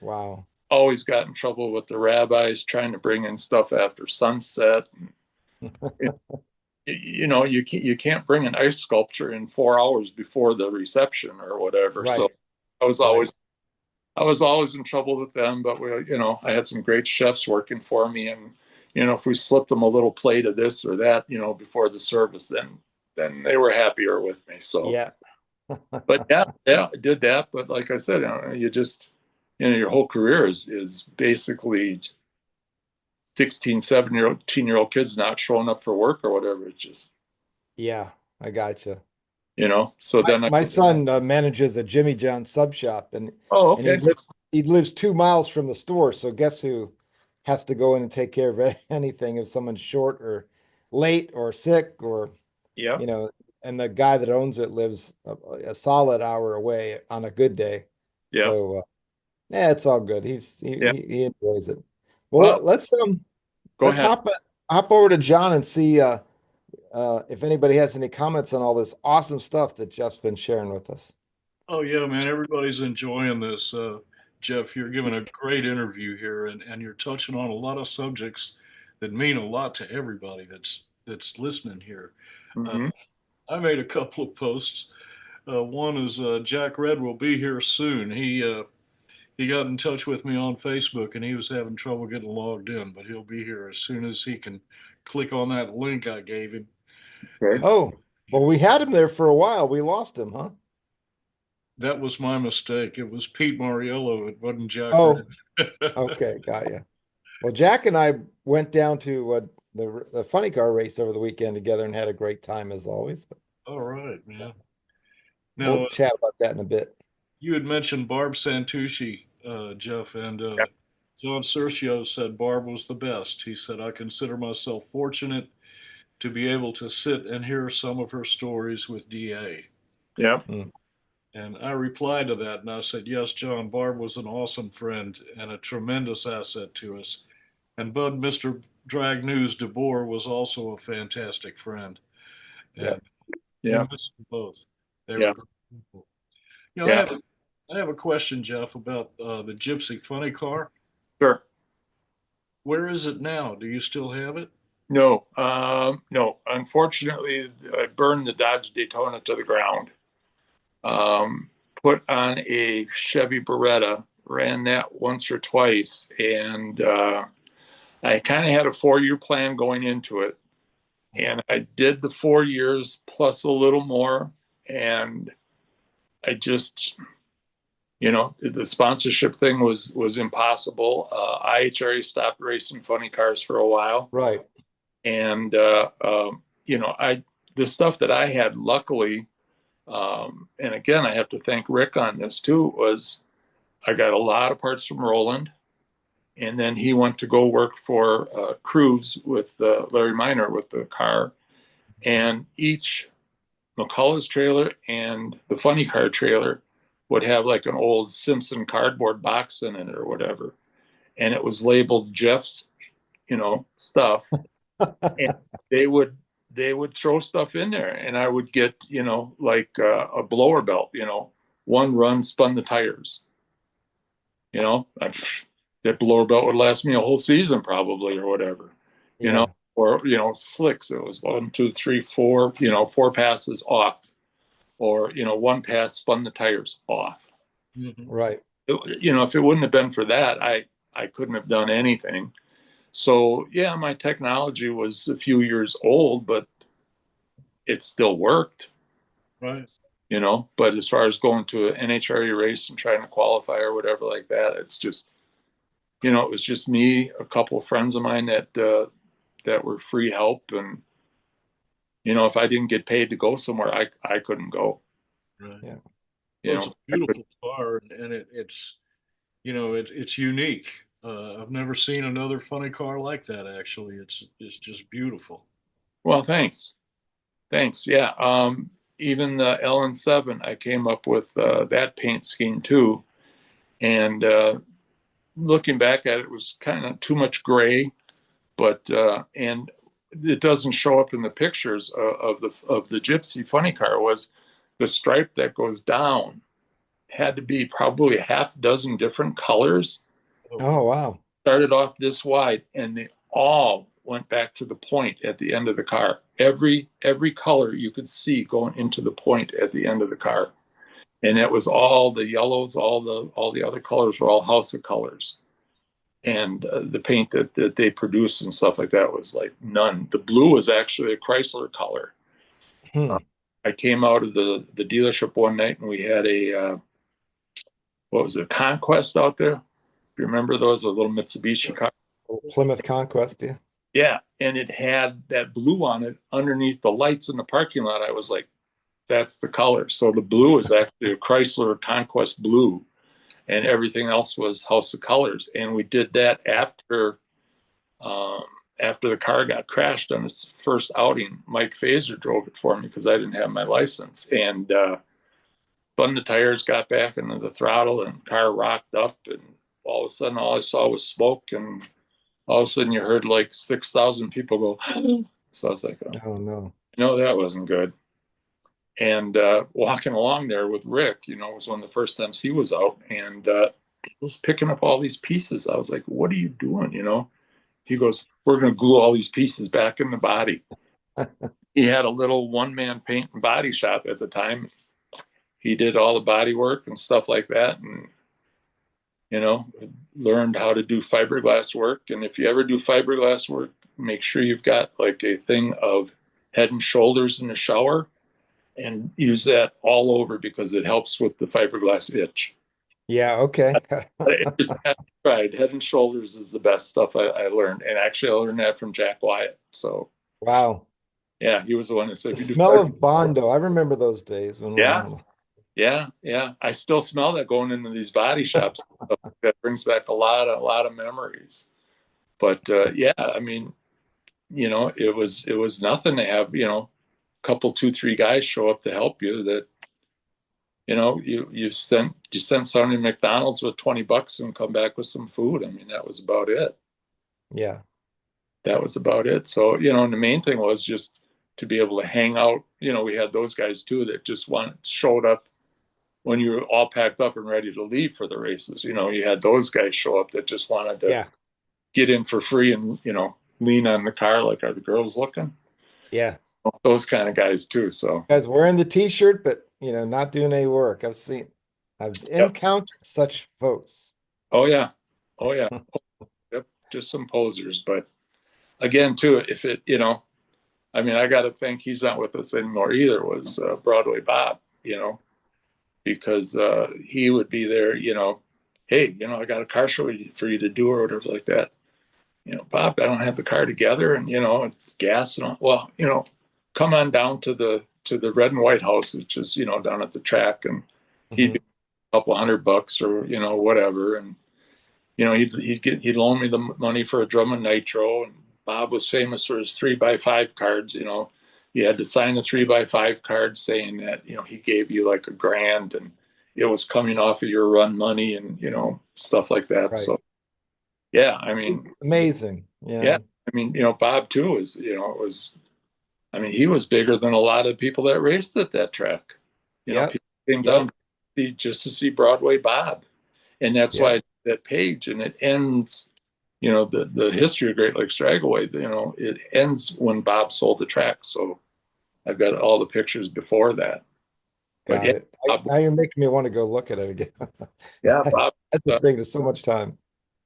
Wow. Always got in trouble with the rabbis trying to bring in stuff after sunset. You can't bring an ice sculpture in 4 hours before the reception or whatever. Right. So I was Right. always in trouble with them. But I had some great chefs working for me, and if we slipped them a little plate of this or that, before the service, then they were happier with me. So, Yeah. but yeah, I did that. But like I said, you just, your whole career is basically 16, 17-year-old, 18-year-old kids not showing up for work or whatever. It's just, Yeah, I gotcha. so then My son manages a Jimmy John's sub shop, and he okay. lives 2 miles from the store. So guess who has to go in and take care of anything if someone's short or late or sick, or Yeah. and the guy that owns it lives a solid hour away on a good day. Yeah. So yeah, it's all good. Yeah. He enjoys it. Well, Well, let's go let's ahead. hop over to John and see if anybody has any comments on all this awesome stuff that Jeff's been sharing with us. Oh yeah, man, everybody's enjoying this. Jeff, you're giving a great interview here, and you're touching on a lot of subjects that mean a lot to everybody that's listening here. Uh, Mm-hmm. I made a couple of posts. One is Jack Red will be here soon. He got in touch with me on Facebook, and he was having trouble getting logged in, but he'll be here as soon as he can click on that link I gave him. Okay. Oh, well, we had him there for a while. We lost him, huh? That was my mistake. It was Pete Mariello. It wasn't Jack Oh, Red. okay, got you. Well, Jack and I went down to the funny car race over the weekend together and had a great time as always. But All right, man. we'll Now, chat about that in a bit. you had mentioned Barb Santucci, Jeff, and Yeah. John Sergio said Barb was the best. He said, I consider myself fortunate to be able to sit and hear some of her stories with DA. Yeah. Mm, And I replied to that and I said, yes, John, Barb was an awesome friend and a tremendous asset to us. And Bud, Mr. Drag News DeBoer was also a fantastic friend. yeah. And we Yeah. miss them both. They were Yeah. great people. You know, Yeah. I have a question, Jeff, about the Gypsy Funny Car. Sure. Where is it now? Do you still have it? No. No. Unfortunately, I burned the Dodge Daytona to the ground. Put on a Chevy Beretta, ran that once or twice, and I kind of had a 4-year plan going into it. And I did the 4 years plus a little more. And I just, the sponsorship thing was impossible. IHRA stopped racing funny cars for a while. Right. And, the stuff that I had, luckily, and again, I have to thank Rick on this too, was I got a lot of parts from Roland. And then he went to go work for Cruise with Larry Miner with the car. And each McCullough's trailer and the funny car trailer would have like an old Simpson cardboard box in it or whatever. And it was labeled Jeff's, stuff. And they would throw stuff in there, and I would get, like a blower belt, one run spun the tires. That blower belt would last me a whole season probably, or whatever, Yeah. or, slicks. It was 1, 2, 3, 4, 4 passes off, or, one pass spun the tires off. Right. If it wouldn't have been for that, I couldn't have done anything. So yeah, my technology was a few years old, but it still worked. Right. But as far as going to an NHRA race and trying to qualify or whatever like that, it's just, it was just me, a couple of friends of mine that were free help. And, if I didn't get paid to go somewhere, I couldn't go. Right. Yeah. It's a beautiful car, and it's unique. I've never seen another funny car like that. Actually, it's just beautiful. Well, thanks. Yeah. Even the LN7, I came up with that paint scheme too. And looking back at it, it was kind of too much gray, but and it doesn't show up in the pictures of the Gypsy funny car. Was the stripe that goes down had to be probably a half dozen different colors. Oh, wow. Started off this wide, and they all went back to the point at the end of the car. Every color you could see going into the point at the end of the car. And it was all the yellows, all the other colors were all House of Colors. And the paint that they produced and stuff like that was like none. The blue was actually a Chrysler color. I came out of the dealership one night, and we had a what was it, Conquest out there? You remember those, a little Mitsubishi car? Plymouth Conquest, yeah. Yeah, and it had that blue on it underneath the lights in the parking lot. I was like, that's the color. So the blue is actually a Chrysler Conquest blue, and everything else was House of Colors. And we did that after the car got crashed on its first outing. Mike Fazer drove it for me because I didn't have my license, and spun the tires, got back into the throttle, and the car rocked up, and all of a sudden all I saw was smoke, and all of a sudden you heard like 6,000 people go. So I was like, oh no, that wasn't good. And walking along there with Rick, it was one of the first times he was out, and was picking up all these pieces. I was like, what are you doing? He goes, we're going to glue all these pieces back in the body. He had a little one-man paint and body shop at the time. He did all the body work and stuff like that, and learned how to do fiberglass work. And if you ever do fiberglass work, make sure you've got like a thing of Head and Shoulders in the shower, and use that all over because it helps with the fiberglass itch. Yeah, okay. I tried. Head and Shoulders is the best stuff I learned, and actually I learned that from Jack Wyatt. So wow. yeah, he was the one that said, The smell of Bondo. I remember those days when Yeah. I still smell that going into these body shops. That brings back a lot of memories. But yeah, I mean, it was nothing to have, a couple, 2, 3 guys show up to help you. That you sent somebody to McDonald's with $20 and come back with some food. I mean, that was about it. Yeah, that was about it. So and the main thing was just to be able to hang out. We had those guys too that just showed up when you were all packed up and ready to leave for the races. You had those guys show up that just wanted to get in for free and lean on the car like, are the girls looking? Yeah, those kind of guys too. So guys wearing the t-shirt but not doing any work. I've encountered such folks. Oh yeah. Yep, just some posers. But again too, if it I mean, I got to think he's not with us anymore either, was Broadway Bob, because he would be there, hey, I got a car show for you to do or whatever like that. Bob, I don't have the car together, and it's gas and all. Well, come on down to the red and white house, which is down at the track, and he'd be a couple $100 or whatever, and he'd loan me the money for a drum of nitro. And Bob was famous for his 3x5 cards. You had to sign a 3x5 card saying that he gave you like $1,000 and it was coming off of your run money and stuff like that. Right. So yeah, I mean, it's amazing. Yeah, I mean, Bob too is he was bigger than a lot of people that raced at that track. People came down just to see Broadway Bob, and that's why that page, and it ends. The history of Great Lakes Dragway, it ends when Bob sold the track. So I've got all the pictures before that. Got it. Now you're making me want to go look at it again. Yeah, Bob. That's the thing. There's so much time.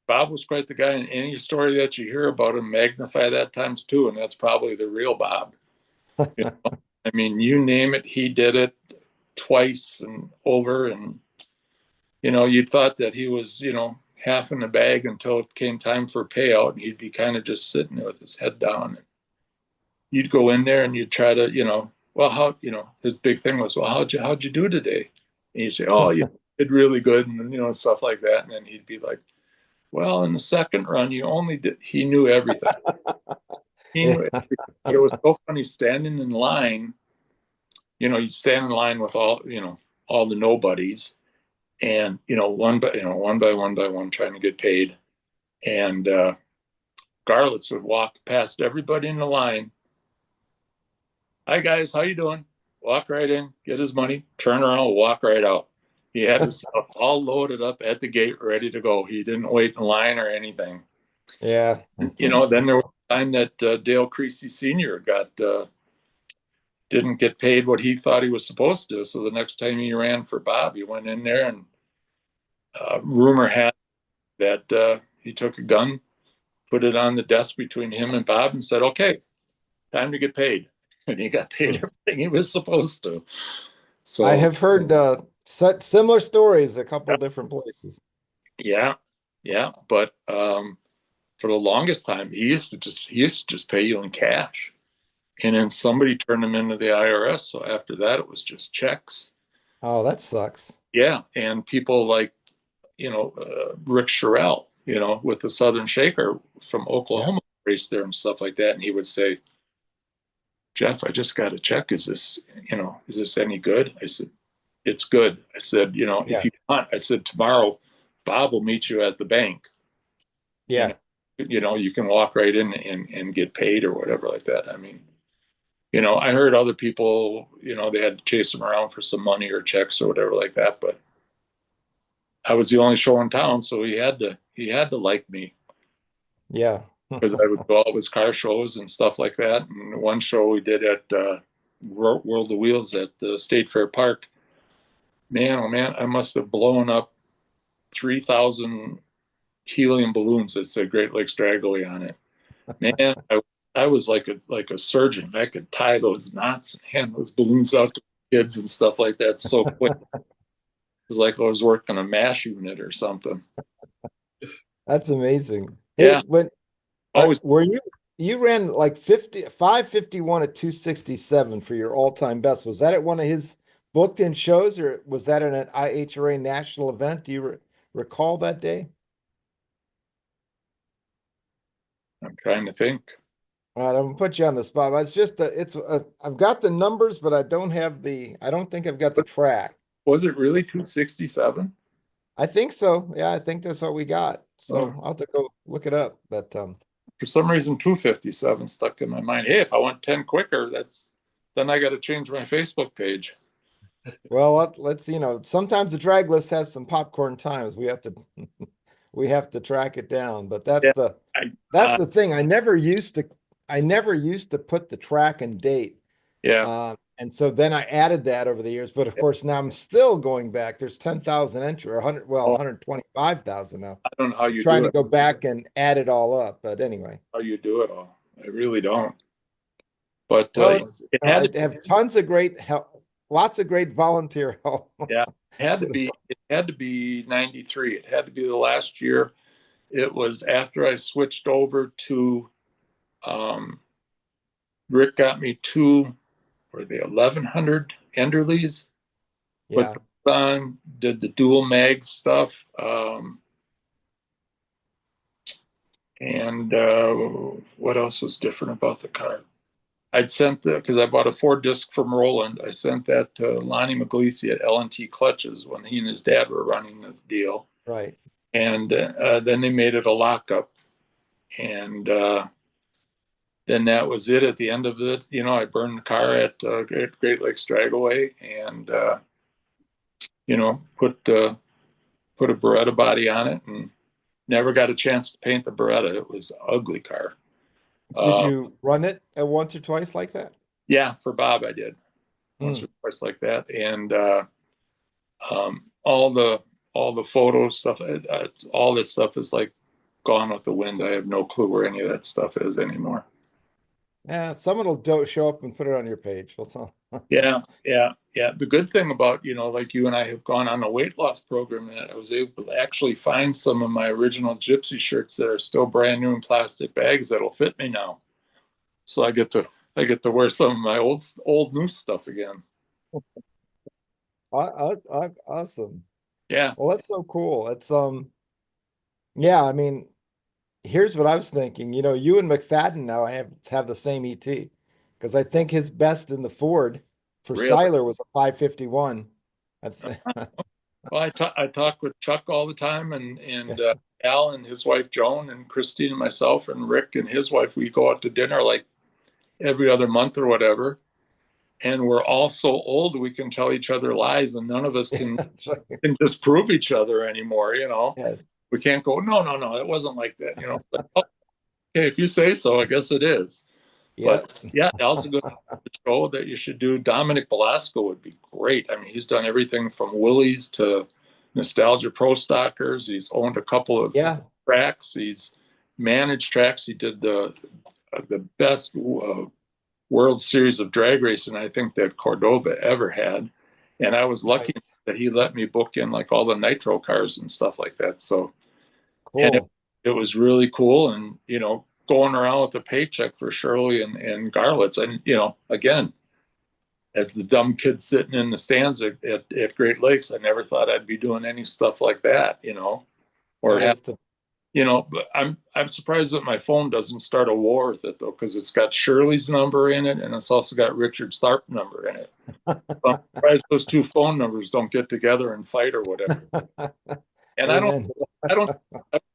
Bob was quite the guy, and any story that you hear about him, magnify that times two, and that's probably the real Bob. I mean, you name it, he did it twice and over, and you thought that he was, half in the bag until it came time for payout, and he'd be kind of just sitting there with his head down. And you'd go in there and you'd try to, well, how, his big thing was, well, how'd you do today? And you'd say, oh, you did really good, and stuff like that. And then he'd be like, well, in the second run, he knew everything. He knew everything. But it was so funny standing in line. You'd stand in line with all the nobodies, and one by one trying to get paid. And Garlitz would walk past everybody in the line. Hi guys, how you doing? Walk right in, get his money, turn around, walk right out. He had his stuff all loaded up at the gate, ready to go. He didn't wait in line or anything. Yeah. Then there was a time that Dale Creasy Sr. didn't get paid what he thought he was supposed to. So the next time he ran for Bob, he went in there, and rumor had that he took a gun, put it on the desk between him and Bob, and said, okay, time to get paid. And he got paid everything he was supposed to. So I have heard such similar stories a couple different places. Yeah. But for the longest time, he used to just pay you in cash. And then somebody turned him into the IRS. So after that, it was just checks. Oh, that sucks. Yeah. And people like, Rick Sherrill, with the Southern Shaker from Oklahoma, raced there and stuff like that. And he would say, Jeff, I just got a check. Is this any good? I said, it's good. I said, if you want, I said, tomorrow, Bob will meet you at the bank. Yeah. You can walk right in and get paid or whatever like that. I mean, I heard other people, they had to chase him around for some money or checks or whatever like that. But I was the only show in town, so he had to like me. Yeah. Because I would go all his car shows and stuff like that. And one show we did at World of Wheels at the State Fair Park. Man, oh man, I must have blown up 3,000 helium balloons that said Great Lakes Dragway on it. Man, I was like a surgeon. I could tie those knots and hand those balloons out to kids and stuff like that so quick. It was like I was working a MASH unit or something. That's amazing. Yeah. Were you ran like 551 at 267 for your all-time best? Was that at one of his booked-in shows, or was that in an IHRA national event? Do you recall that day? I'm trying to think. All right, I'm gonna put you on the spot. It's just I've got the numbers, but I don't think I've got the track. Was it really 267? I think so. Yeah, I think that's what we got. So I'll have to go look it up. But for some reason, 257 stuck in my mind. Hey, if I went 10 quicker, then I got to change my Facebook page. Well, let's sometimes the drag list has some popcorn times. We have to track it down. But that's the thing. I never used to put the track and date. Yeah. And so then I added that over the years. But of course, now I'm still going back. There's 10,000 entry, 125,000 now. I don't know how you trying to go back and add it all up. But anyway, how you do it all? I really don't. But I have tons of great help. lots of great volunteer help. Yeah, it had to be 93. It had to be the last year. It was after I switched over to Rick got me two, or the 1100 Enderleys, Yeah. put on, did the dual mag stuff. And what else was different about the car? I'd sent because I bought a 4-disc from Roland. I sent that to Lonnie McGleesy at L&T Clutches when he and his dad were running the deal. Right. And then they made it a lockup. And then that was it at the end of it. You know, I burned the car at Great Lakes Dragaway and, you know, put a Beretta body on it and never got a chance to paint the Beretta. It was an ugly car. Did you run it once or twice like that? Yeah, for Bob I did once or twice like that, and all the photo stuff, all this stuff is like gone with the wind. I have no clue where any of that stuff is anymore. Yeah, someone will show up and put it on your page. Yeah. The good thing about, you know, like you and I have gone on a weight loss program, that I was able to actually find some of my original Gypsy shirts that are still brand new in plastic bags that'll fit me now. So I get to wear some of my old new stuff again. Awesome. Yeah. Well, that's so cool. It's yeah, I mean, here's what I was thinking. You know, you and McFadden now have the same ET because I think his best in the Ford for Really? Siler was a 551. Well, I talk with Chuck all the time, and Al and his wife Joan and Christine and myself and Rick and his wife. We go out to dinner like every other month or whatever, and we're all so old we can tell each other lies, and none of us can disprove each other anymore. You know, Yeah. We can't go, no, it wasn't like that. You know, okay, if you say so, I guess it is. Yeah. But yeah, Al's a good show that you should do. Dominic Belasco would be great. I mean, he's done everything from Willys to Nostalgia Pro Stockers. He's owned a couple of tracks. He's managed tracks. He did the best World Series of drag racing I think that Cordova ever had. And I was lucky that he let me book in like all the nitro cars and stuff like that. So cool. And it was really cool. And, you know, going around with a paycheck for Shirley and Garlitz. And, you know, again, as the dumb kid sitting in the stands at Great Lakes, I never thought I'd be doing any stuff like that, you know, or you know, but I'm surprised that my phone doesn't start a war with it though, because it's got Shirley's number in it and it's also got Richard's Tharp number in it. So I'm surprised those two phone numbers don't get together and fight or whatever. And I don't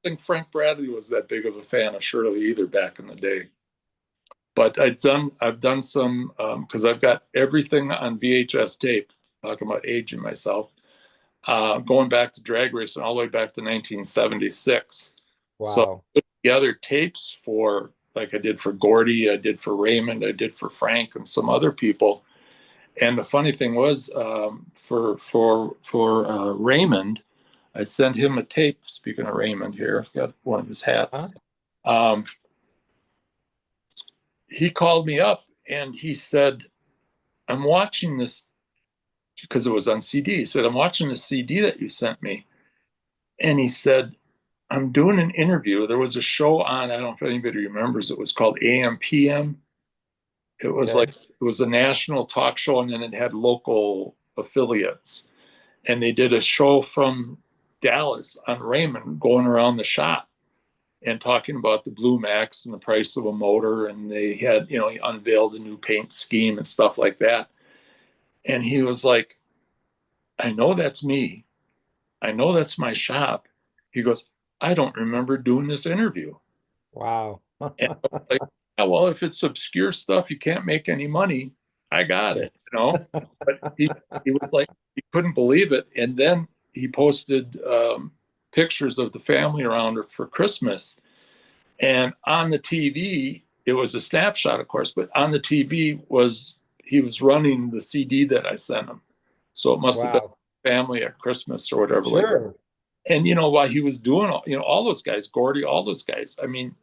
think Frank Bradley was that big of a fan of Shirley either back in the day. But I've done some because I've got everything on VHS tape. Talking about aging myself, going back to drag racing all the way back to 1976. Wow. So I put together tapes for, like I did for Gordy, I did for Raymond, I did for Frank and some other people. And the funny thing was, for Raymond, I sent him a tape. Speaking of Raymond, here, I've got one of his hats. He called me up and he said, "I'm watching this," because it was on CD. He said, "I'm watching the CD that you sent me," and he said, "I'm doing an interview. There was a show on, I don't know if anybody remembers, it was called AM PM. It was like, it was a national talk show and then it had local affiliates. And they did a show from Dallas on Raymond going around the shop and talking about the Blue Max and the price of a motor. And they had, you know, he unveiled a new paint scheme and stuff like that. And he was like, "I know that's me. I know that's my shop." He goes, "I don't remember doing this interview." Wow. And I was like, "Yeah, well, if it's obscure stuff, you can't make any money, I got it, you know." But he was like, he couldn't believe it. And then he posted pictures of the family around for Christmas. And on the TV, it was a snapshot, of course, but on the TV he was running the CD that I sent him. So it must have been family at Christmas or whatever. Sure. Like, and, you know, while he was doing all, you know, all those guys, Gordy, all those guys, I mean,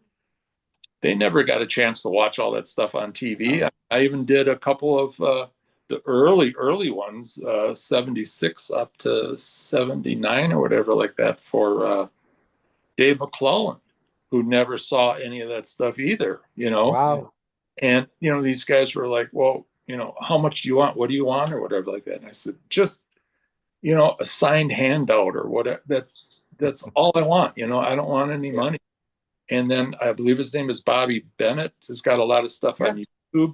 they never got a chance to watch all that stuff on TV. I even did a couple of the early ones, 76 up to 79 or whatever like that, for Dave McClellan, who never saw any of that stuff either, Wow. And, these guys were like, well, how much do you want? What do you want? Or whatever like that. And I said, just, a signed handout or whatever. That's all I want. I don't want any money. And then I believe his name is Bobby Bennett. He's got a lot of stuff on YouTube.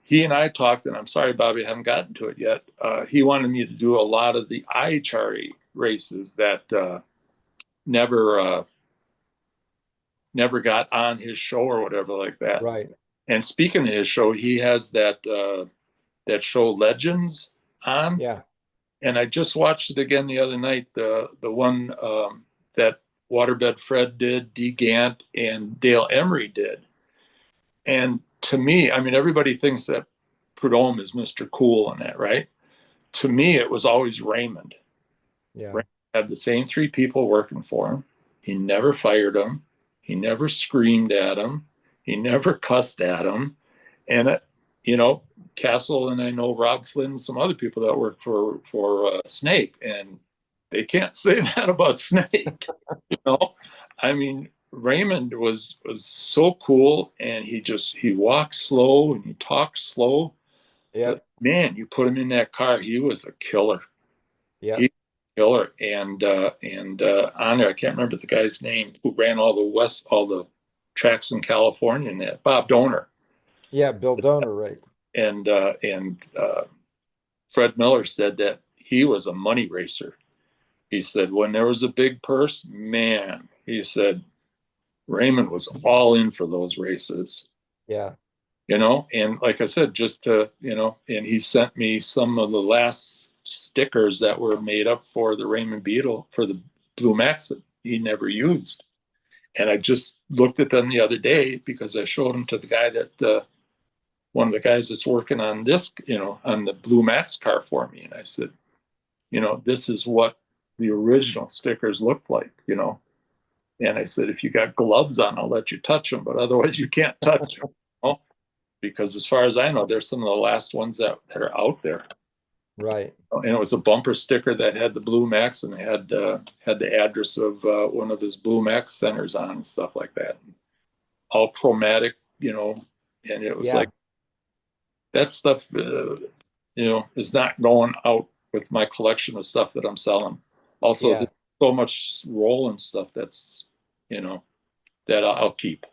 He and I talked, and I'm sorry, Bobby, I haven't gotten to it yet. He wanted me to do a lot of the IHRA races that never got on his show or whatever like that. Right. And speaking of his show, he has that show Legends on. Yeah. And I just watched it again the other night. The one that Waterbed Fred did, Dee Gant, and Dale Emery did. And to me, I mean, everybody thinks that Prudhomme is Mr. Cool and that, right? To me, it was always Raymond. Yeah. Raymond had the same three people working for him. He never fired them. He never screamed at him. He never cussed at him. And, Castle and I know Rob Flynn, some other people that work for Snake, and they can't say that about Snake. I mean, Raymond was so cool, and he walked slow and he talked slow. Yeah. But man, you put him in that car, he was a killer. Yeah. He was a killer. And on there, I can't remember the guy's name who ran all the tracks in California, and that Bob Donor. Yeah, Bill Donor, right. And Fred Miller said that he was a money racer. He said when there was a big purse, man, he said Raymond was all in for those races. Yeah. And like I said, just to, and he sent me some of the last stickers that were made up for the Raymond Beetle for the Blue Max that he never used. And I just looked at them the other day because I showed them to the guy that, one of the guys that's working on this, on the Blue Max car for me. And I said, this is what the original stickers looked like, And I said, if you got gloves on, I'll let you touch them, but otherwise you can't touch them. Because as far as I know, they're some of the last ones that are out there. Right. And it was a bumper sticker that had the Blue Max and had the address of one of his Blue Max centers on and stuff like that. All chromatic, and it was like, that stuff, is not going out with my collection of stuff that I'm selling. Also, there's so much Roland stuff that's, that I'll keep.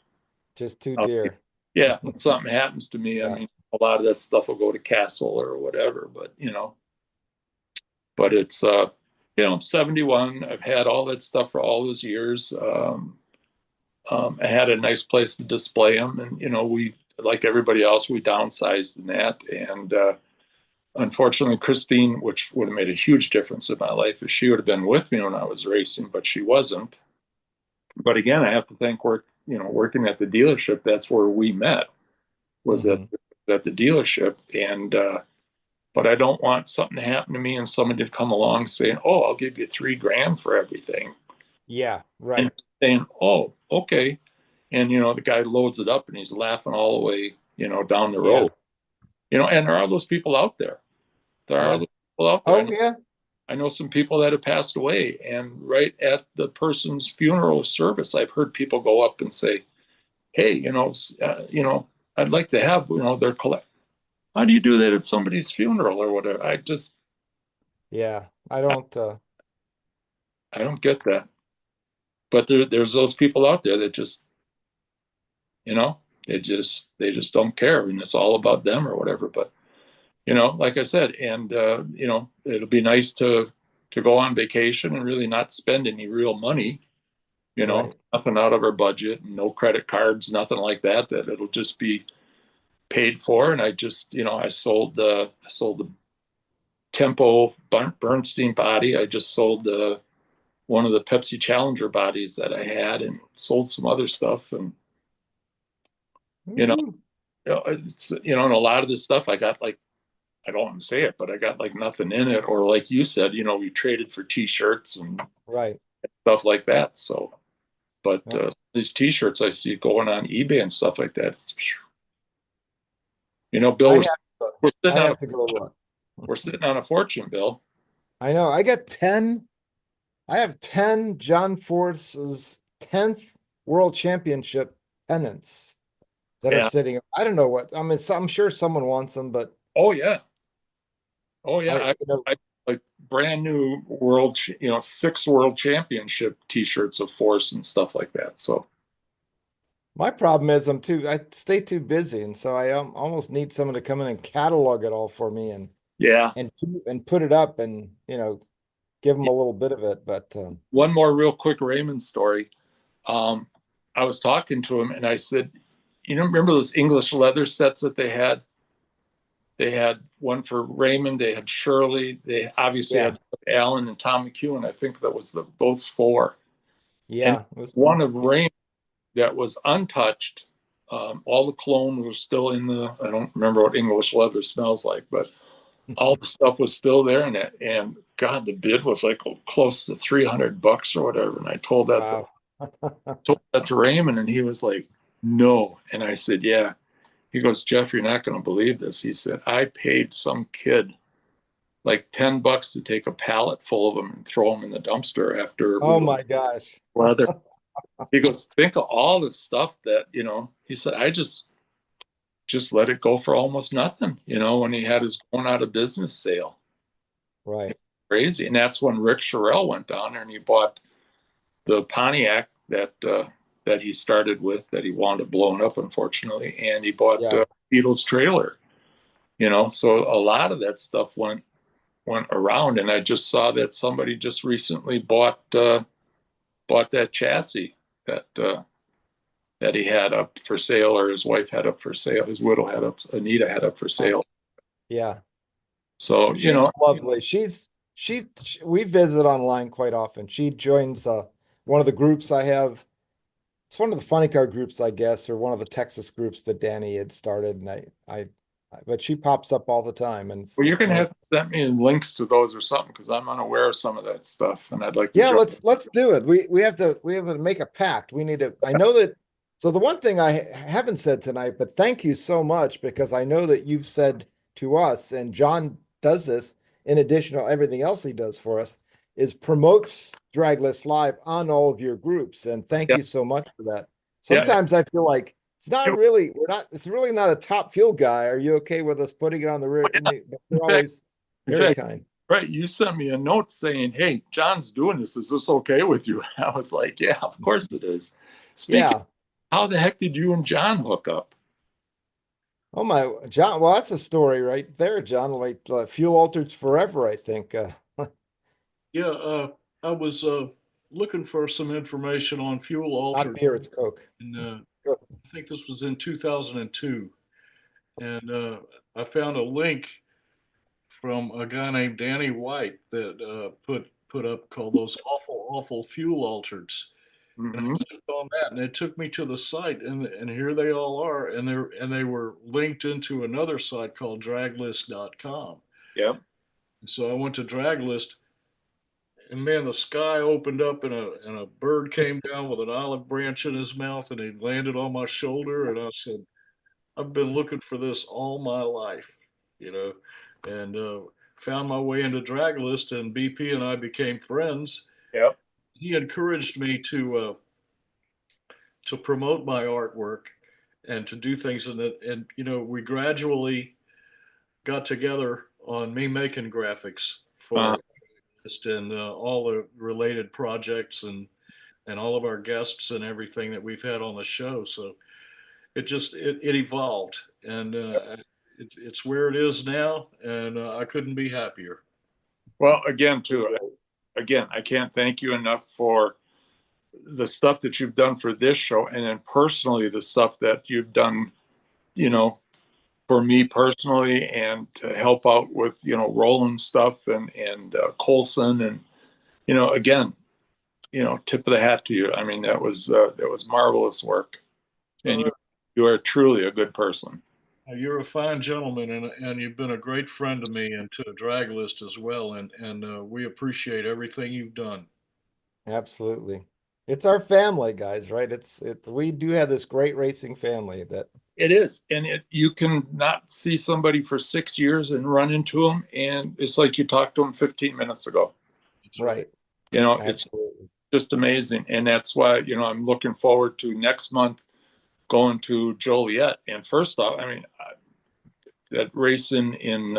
Just too dear. Yeah, when something happens to me, I mean, a lot of that stuff will go to Castle or whatever, but it's I'm 71. I've had all that stuff for all those years. I had a nice place to display them, and we, like everybody else, we downsized in that. And unfortunately, Christine, which would have made a huge difference in my life if she would have been with me when I was racing, but she wasn't. But again, I have to thank working at the dealership. That's where we met, was at the dealership. And but I don't want something to happen to me and someone to come along saying, "Oh, I'll give you $3,000 for everything." Yeah, right. And saying, "Oh, okay." And, the guy loads it up and he's laughing all the way, down the road, and there are those people out there. There are those people out there. Oh, yeah. I know some people that have passed away, and right at the person's funeral service, I've heard people go up and say, "Hey, I'd like to have, their collect." How do you do that at somebody's funeral or whatever? I don't get that. But there's those people out there that just, they just don't care, and it's all about them or whatever. But, like I said, and, it'll be nice to go on vacation and really not spend any real money, nothing out of our budget, no credit cards, nothing like that, that it'll just be paid for. And I just, I sold the Tempo Bernstein body. I just sold one of the Pepsi Challenger bodies that I had, and sold some other stuff. And, it's, and a lot of this stuff I got, like, I don't want to say it, but I got like nothing in it. Or like you said, we traded for T-shirts and stuff like that. So, but these T-shirts I see going on eBay and stuff like that, it's, Bill, we're sitting I'd on have to go look. we're sitting on a fortune, Bill. I know. I have 10 John Force's 10th World Championship pennants that are Yeah. sitting. I don't know what. I mean, I'm sure someone wants them, but Oh yeah. Oh I, yeah. you know, I like brand new six world championship T-shirts of Force and stuff like that. So my problem is I stay too busy, and so I almost need someone to come in and catalog it all for me yeah. and put it up and give them a little bit of it. But One more real quick Raymond story. Um, I was talking to him and I said, remember those English leather sets that they had? They had one for Raymond. They had Shirley. They obviously yeah, had Alan and Tom McEwen. I think that was those four. And yeah, it was one of Raymond that was untouched. All the cologne was still in I don't remember what English leather smells like, but all the stuff was still there in it. And God, the bid was like close to $300 or whatever. And I wow. told that to Raymond, and he was like, no. And I said, yeah. He goes, Jeff, you're not going to believe this. He said, I paid some kid like $10 to take a pallet full of them and throw them in the dumpster after Oh my gosh. weather. He goes, think of all the stuff that, he said, I just let it go for almost nothing, when he had his going out of business sale. Right. Crazy. And that's when Rick Sherrill went down there and he bought the Pontiac that he started with, that he wound up blowing up, unfortunately. And he bought Beatles trailer, so a lot of that stuff went around. And I just saw that somebody just recently bought that chassis that he had up for sale, or his wife had up for sale. His widow Anita had up for sale. Yeah. So, She's lovely. We visit online quite often. She joins one of the groups I have. It's one of the funny car groups, I guess, or one of the Texas groups that Danny had started. And but she pops up all the time, and well, you're it's going to nice. have to send me links to those or something, because I'm unaware of some of that stuff, and I'd like to. Yeah, let's do it. We have to make a pact. We need to. I know that. So the one thing I haven't said tonight, but thank you so much, because I know that you've said to us, and John does this in addition to everything else he does for us, is promotes Draglist Live on all of your groups. And thank Yeah. you so much for that. Yeah. Sometimes I feel like it's really not a top fuel guy. Are you okay with us putting it on the rear? You're always very kind. Right. You sent me a note saying, hey, John's doing this. Is this okay with you? I was like, yeah, of course it is. Speaking, how the heck did you and John hook up? Oh my, John. Well, that's a story right there, John. Like fuel altered forever, I think. Yeah, I was looking for some information on fuel Not altered, beer, it's Coke. and Good. I think this was in 2002, and I found a link from a guy named Danny White that put up called those awful fuel altereds. And I Mm-hmm. clicked on that, and it took me to the site, and here they all are, and they were linked into another site called Draglist.com. Yep. And so I went to Draglist, and man, the sky opened up, and a bird came down with an olive branch in his mouth, and he landed on my shoulder, and I said, I've been looking for this all my life, you know, and found my way into Draglist, and BP and I became friends. Yep. He encouraged me to promote my artwork and to do things, and we gradually got together on me making graphics Uh, for just and all the related projects and all of our guests and everything that we've had on the show. So it evolved, and it's where it is now, and I couldn't be happier. well, again, I can't thank you enough for the stuff that you've done for this show, and then personally, the stuff that you've done, you know, for me personally, and to help out with, Roland stuff and Colson, and again, tip of the hat to you. I mean, that was marvelous work, and Uh, you are truly a good person. you're a fine gentleman, and you've been a great friend to me and to the drag list as well, and we appreciate everything you've done. Absolutely. It's our family, guys, right? We do have this great racing family that It is, and you can not see somebody for 6 years and run into them, and it's like you talked to them 15 minutes ago. That's right. right. It's Absolutely. just amazing, and that's why I'm looking forward to next month going to Joliet. And first off, I mean, that racing in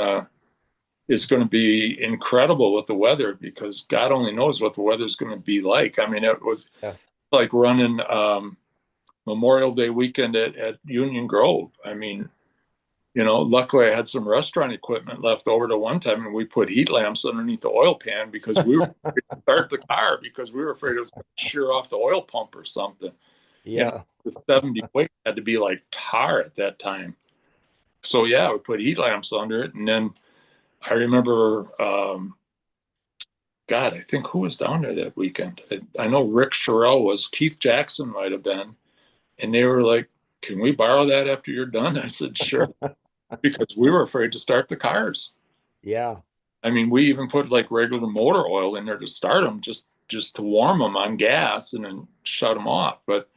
is going to be incredible with the weather, because God only knows what the weather's going to be like. I mean, it was Yeah. like running Memorial Day weekend at Union Grove. I mean, luckily I had some restaurant equipment left over to one time, and we put heat lamps underneath the oil pan because we were afraid to start the car because we were afraid it was going to shear off the oil pump or something. Yeah. The 70 weight had to be like tar at that time. So yeah, we put heat lamps under it, and then I remember, God, I think who was down there that weekend? I know Rick Sherrill was, Keith Jackson might have been, and they were like, "Can we borrow that after you're done?" I said, "Sure," because we were afraid to start the cars. Yeah. I mean, we even put like regular motor oil in there to start them, just to warm them on gas and then shut them off. But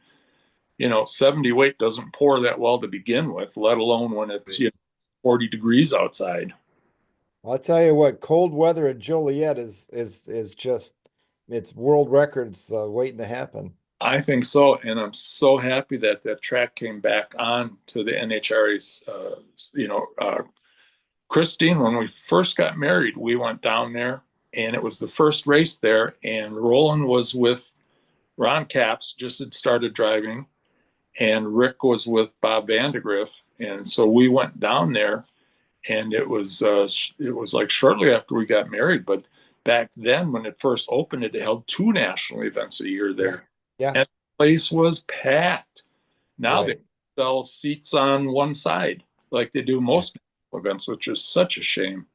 70 weight doesn't pour that well to begin with, let alone when it's 40 degrees outside. I'll tell you what, cold weather at Joliet is just it's world records waiting to happen. I think so, and I'm so happy that that track came back on to the NHRA's. Christine, when we first got married, we went down there, and it was the first race there, and Roland was with Ron Capps, just had started driving, and Rick was with Bob Vandegrift, and so we went down there, and it was like shortly after we got married, but back then when it first opened, it held two national events a year there, Yeah. and the place was packed. Now they Right. sell seats on one side like they do most events, which is such a shame.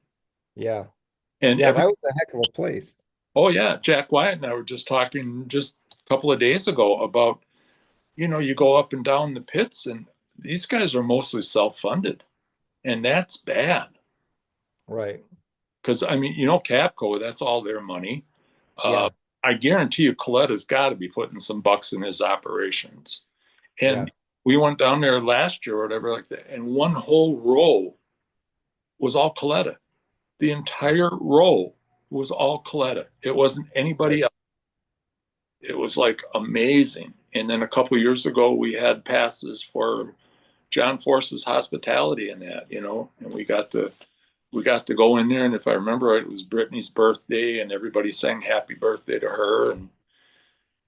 Yeah. And Yeah, that was a heck of a place. oh yeah, Jack Wyatt and I were just talking just a couple of days ago about, you go up and down the pits, and these guys are mostly self-funded, and that's bad. Right. Because I mean, Capco, that's all their money. Yeah. I guarantee you, Coletta's got to be putting some bucks in his operations. Yeah. And we went down there last year or whatever like that, and one whole row was all Coletta. The entire row was all Coletta. It wasn't anybody Right. else. It was like amazing. And then a couple of years ago, we had passes for John Force's hospitality and that, and we got to go in there, and if I remember right, it was Brittany's birthday, and everybody sang happy birthday to her. And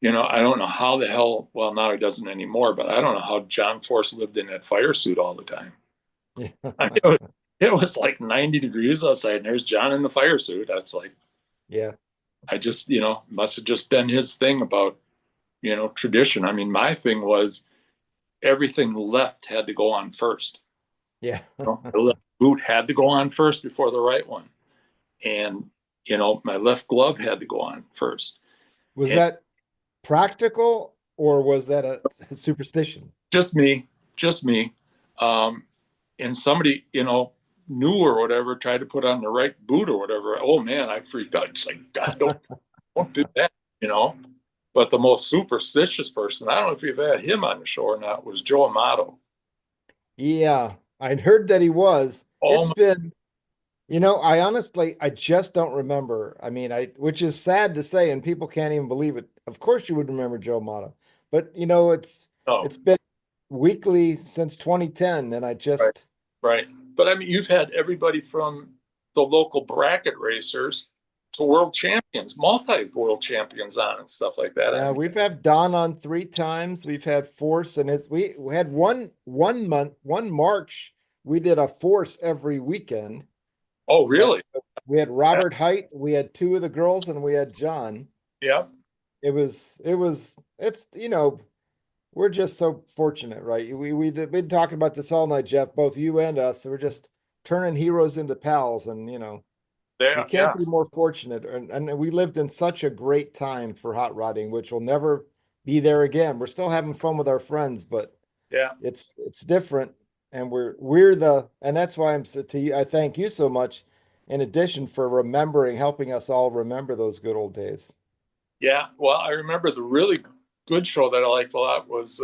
I don't know how the hell, well, now he doesn't anymore, but I don't know how John Force lived in that fire suit all the time. Yeah. It was like 90 degrees outside, and there's John in the fire suit. That's like, Yeah. I just, must have just been his thing about, tradition. I mean, my thing was everything left had to go on first. Yeah. The left boot had to go on first before the right one. And, my left glove had to go on first. Was And that practical or was that a superstition? just me. Um, and somebody, new or whatever, tried to put on the right boot or whatever. Oh man, I freaked out. It's like, God, don't do that, you know. But the most superstitious person, I don't know if you've had him on the show or not, was Joe Amato. Yeah, I'd heard that he was. Oh It's my, been, I honestly, I just don't remember. I mean, which is sad to say, and people can't even believe it. Of course, you would remember Joe Mata, but no, it's been weekly since 2010, and I right, just, right. But I mean, you've had everybody from the local bracket racers to world champions, multi-world champions on and stuff like that. I yeah, mean, we've had Don on 3 times. We've had Force, and we had one month, one March. We did a Force every weekend. oh, And really? we had Robert Height, we had two of the girls, and we had John. Yeah, We're just so fortunate, right? We've been talking about this all night, Jeff, both you and us. We're just turning heroes into pals, and you yeah, can't yeah, be more fortunate. And we lived in such a great time for hot rodding, which will never be there again. We're still having fun with our friends, but yeah. it's different. And and that's why to you, I thank you so much, in addition for helping us all remember those good old days. Yeah, well, I remember the really good show that I liked a lot was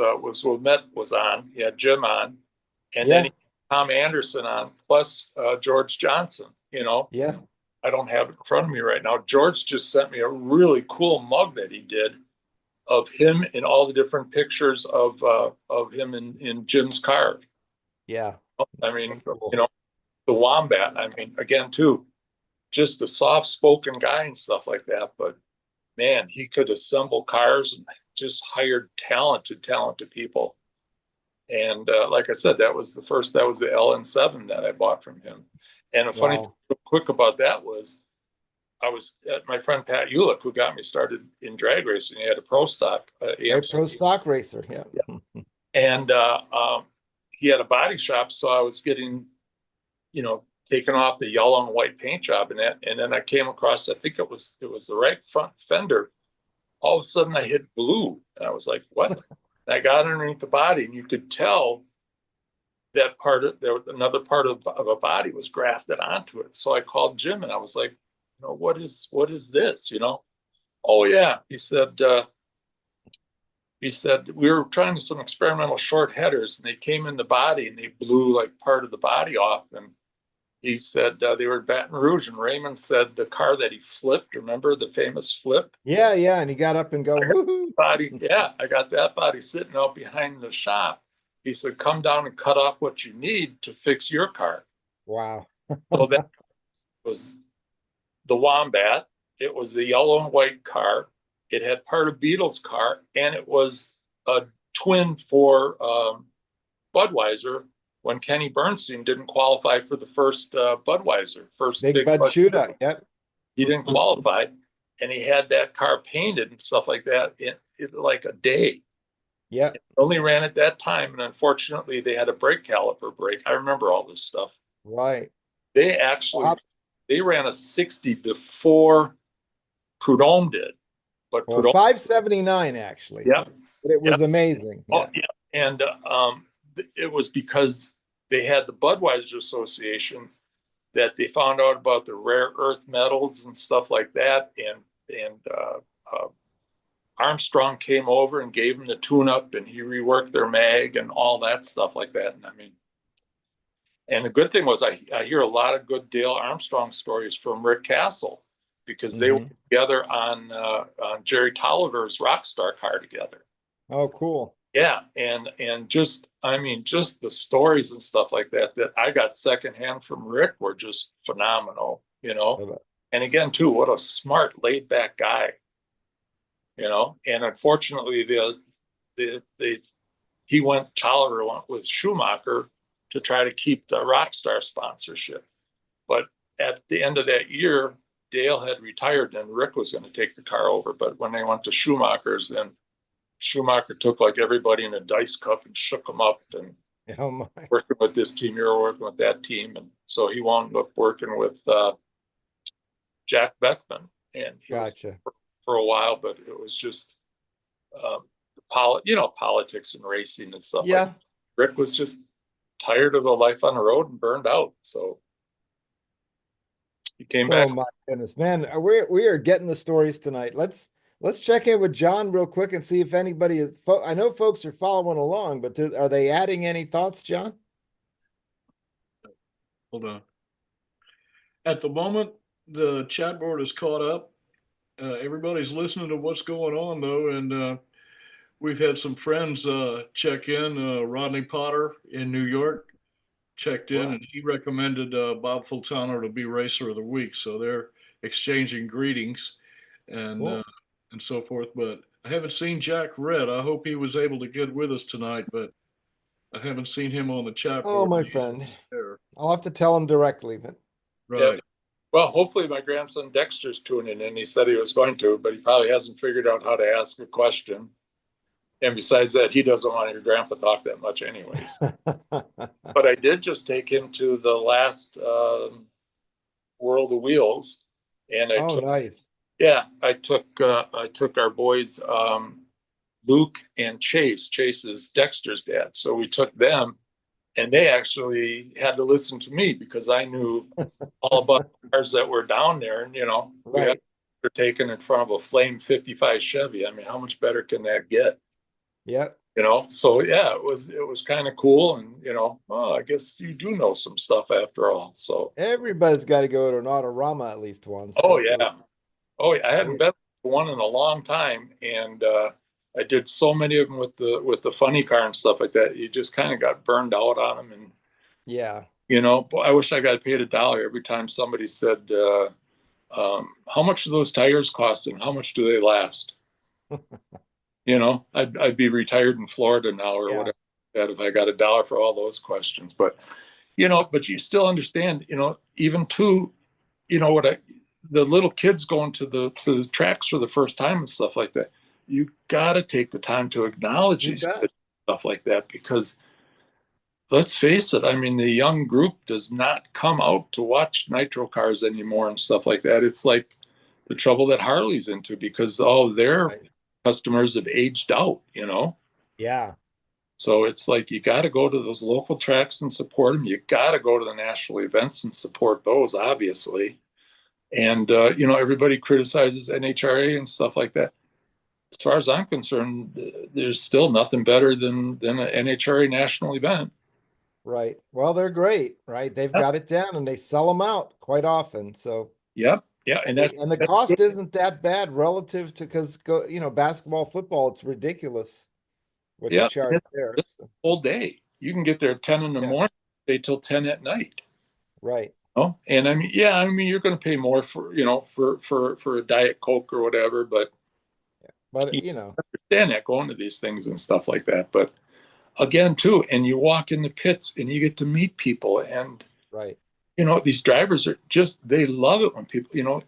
Met was on. He had Jim on, and Yeah. then he had Tom Anderson on, plus George Johnson. You know, Yeah. I don't have it in front of me right now. George just sent me a really cool mug that he did of him in all the different pictures of him in Jim's car. Yeah. I So mean, cool. you know, the Wombat. I mean, again, too, just a soft-spoken guy and stuff like that. But man, he could assemble cars and just hired talented people. And like I said, that was the LN7 that I bought from him. And a funny thing real quick about that was I was at my friend Pat Ulick, who got me started in drag racing. He had a pro stock AMC. Pro stock racer. Yeah. And he had a body shop. So I was getting, taking off the yellow and white paint job and that. And then I came across, I think it was the right front fender. All of a sudden I hit blue. And I was like, what? I got underneath the body, and you could tell that another part of a body was grafted onto it. So I called Jim and I was like, what is this? Oh yeah. He said we were trying some experimental short headers, and they came in the body and they blew like part of the body off. And he said they were in Baton Rouge, and Raymond said the car that he flipped, remember the famous flip? Yeah, yeah. And he got up and go, woohoo. Body. Yeah, I got that body sitting out behind the shop. He said, come down and cut off what you need to fix your car. Wow. So that was the Wombat. It was the yellow and white car. It had part of Beetle's car, and it was a twin for Budweiser when Kenny Bernstein didn't qualify for the first Budweiser. Big Bud shootout. Yep. He didn't qualify, and he had that car painted and stuff like that in like a day. Yeah. It only ran at that time, and unfortunately, they had a brake caliper break. I remember all this stuff. Right. They actually they ran a 60 before Prudhomme did, but Prudhomme, 579 actually. Yeah, but it was amazing. Oh yeah, and it was because they had the Budweiser Association that they found out about the rare earth metals and stuff like that, and Armstrong came over and gave him the tune-up, and he reworked their mag and all that stuff like that. And I mean, and the good thing was I hear a lot of good Dale Armstrong stories from Rick Castle, because they were together on Jerry Tolliver's Rockstar car together. Oh, cool. Yeah, and just the stories and stuff like that I got secondhand from Rick were just phenomenal, And again, too, what a smart, laid back guy, And unfortunately, Tolliver went with Schumacher to try to keep the Rockstar sponsorship, but at the end of that year, Dale had retired, and Rick was going to take the car over. But when they went to Schumacher's, then Schumacher took like everybody in a dice cup and shook them up, and working with this team, you're working with that team. And so he wound up working with Jack Beckman, and he was for a while, but it was just politics and racing and stuff. Yeah. Like that. Rick was just tired of the life on the road and burned out. So he came back. Oh my goodness, man. We are getting the stories tonight. Let's check in with John real quick and see if anybody is. I know folks are following along, but are they adding any thoughts, John? Hold on. At the moment, the chat board is caught up. Everybody's listening to what's going on, though, and we've had some friends check in. Rodney Potter in New York checked in, and he recommended Bob Fultano to be Racer of the Week. So they're exchanging greetings and so forth. But I haven't seen Jack Red. I hope he was able to get with us tonight, but I haven't seen him on the chat board. Oh, my friend. I'll have to tell him directly. But right. Yeah. Well, hopefully my grandson Dexter's tuning in. He said he was going to, but he probably hasn't figured out how to ask a question. And besides that, he doesn't want your grandpa talk that much anyways. But I did just take him to the last World of Wheels. And nice. Yeah, I took our boys, Luke and Chase. Chase is Dexter's dad. So we took them, and they actually had to listen to me because I knew all about the cars that were down there. And, right. are taken in front of a Flame 55 Chevy. I mean, how much better can that get? Yeah. So yeah, it was kind of cool. And, I guess you do know some stuff after all. So, Everybody's got to go to an Autorama at least once. oh, At yeah. least. Oh, yeah. I hadn't been to one in a long time. And, I did so many of them with the funny car and stuff like that. You just kind of got burned out on them. And, Yeah. I wish I got paid $1 every time somebody said, how much do those tires cost and how much do they last? I'd be retired in Florida now or whatever that if I got $1 for all those questions. But but you still understand, even too, the little kids going to the tracks for the first time and stuff like that. You got to take the time to acknowledge these kids, stuff like that, because let's face it, I mean, the young group does not come out to watch nitro cars anymore and stuff like that. It's like the trouble that Harley's into because all their customers have aged out, Yeah. So it's like you got to go to those local tracks and support them. You got to go to the national events and support those, obviously. And everybody criticizes NHRA and stuff like that. As far as I'm concerned, there's still nothing better than an NHRA national event. Right. Well, they're great, right? They've got it down and they sell them out quite often. So yep. Yeah. And the cost isn't that bad relative to because basketball, football, it's ridiculous what you charge there. It's a whole day. You can get there at 10 in the morning, stay till 10 at night. Right. Oh, and I mean, you're going to pay more for for a Diet Coke or whatever, but you understand that going to these things and stuff like that. But again, too, and you walk in the pits and you get to meet people, and right, these drivers are just they love it when people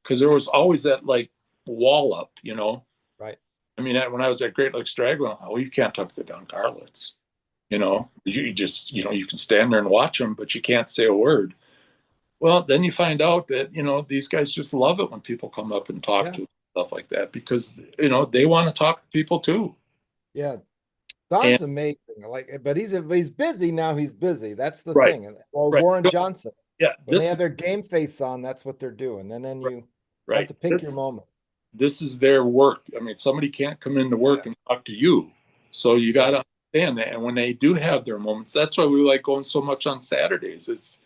because there was always that like wall up, right. I mean, when I was at Great Lakes Drag, you can't talk to the Don Carlets. You just, you can stand there and watch them, but you can't say a word. Well, then you find out that, these guys just love it when people come up and talk to them, stuff like that, because, they want to talk to people too. Yeah. Don's amazing. But he's busy now. He's busy. That's the thing. Or Warren Johnson. Yeah. When they have their game face on, that's what they're doing. And then you have to pick your moment. This is their work. I mean, somebody can't come into work and talk to you. So you got to understand that. And when they do have their moments, that's why we like going so much on Saturdays. It's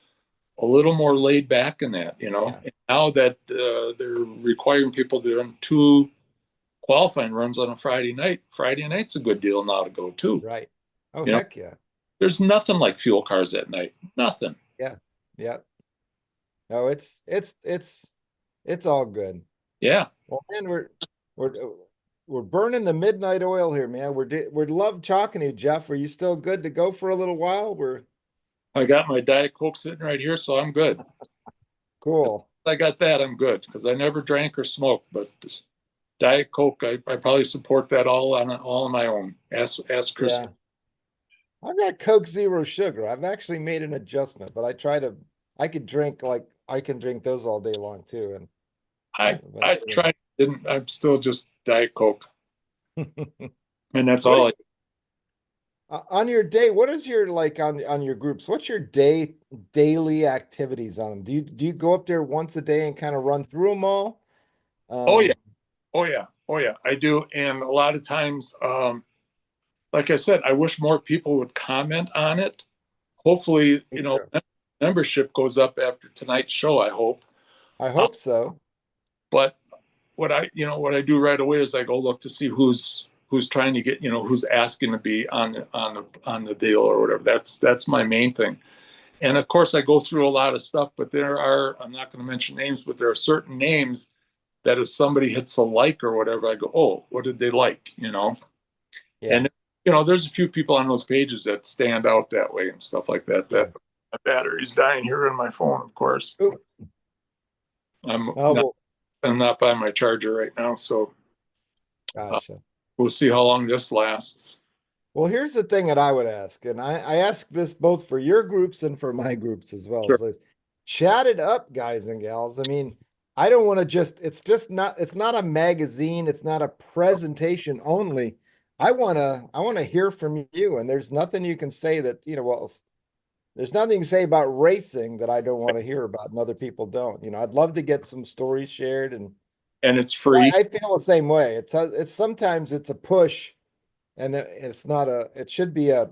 a little more laid back in that, And now that they're requiring people to run 2 qualifying runs on a Friday night's a good deal now to go too. Right. Oh, heck yeah. There's nothing like fuel cars at night. Nothing. Yeah. Yeah. No, it's all good. Yeah. Well, man, we're burning the midnight oil here, man. We'd love talking to you, Jeff. Are you still good to go for a little while? I got my Diet Coke sitting right here, so I'm good. Cool. I got that. I'm good because I never drank or smoked, but Diet Coke, I probably support that all on my own. Ask Chris. Yeah. I've got Coke Zero Sugar. I've actually made an adjustment, but I can drink those all day long too. And I tried, didn't. I'm still just Diet Coke, and that's all. On your day, what is your on your groups? What's your daily activities on them? Do you go up there once a day and kind of run through them all? Oh yeah, I do. And a lot of times, like I said, I wish more people would comment on it. Hopefully, membership goes up after tonight's show. I hope so. But what I do right away is I go look to see who's trying to get, who's asking to be on the deal or whatever. That's my main thing. And of course I go through a lot of stuff, but I'm not going to mention names, but there are certain names that if somebody hits a like or whatever, I go, oh, what did they like? Yeah. And there's a few people on those pages that stand out that way and stuff like that. That my battery's dying here on my phone, of course. I'm not by my charger right now, so gotcha. We'll see how long this lasts. Well, here's the thing that I would ask, and I ask this both for your groups and for my groups as well. Sure. Chat it up, guys and gals. I mean, I don't want to it's not a magazine, it's not a presentation only. I want to hear from you, and there's nothing you can say that, there's nothing you can say about racing that I don't want to hear about and other people don't. I'd love to get some stories shared and and it's free. I feel the same way. It's sometimes it's a push, and it's not it should be a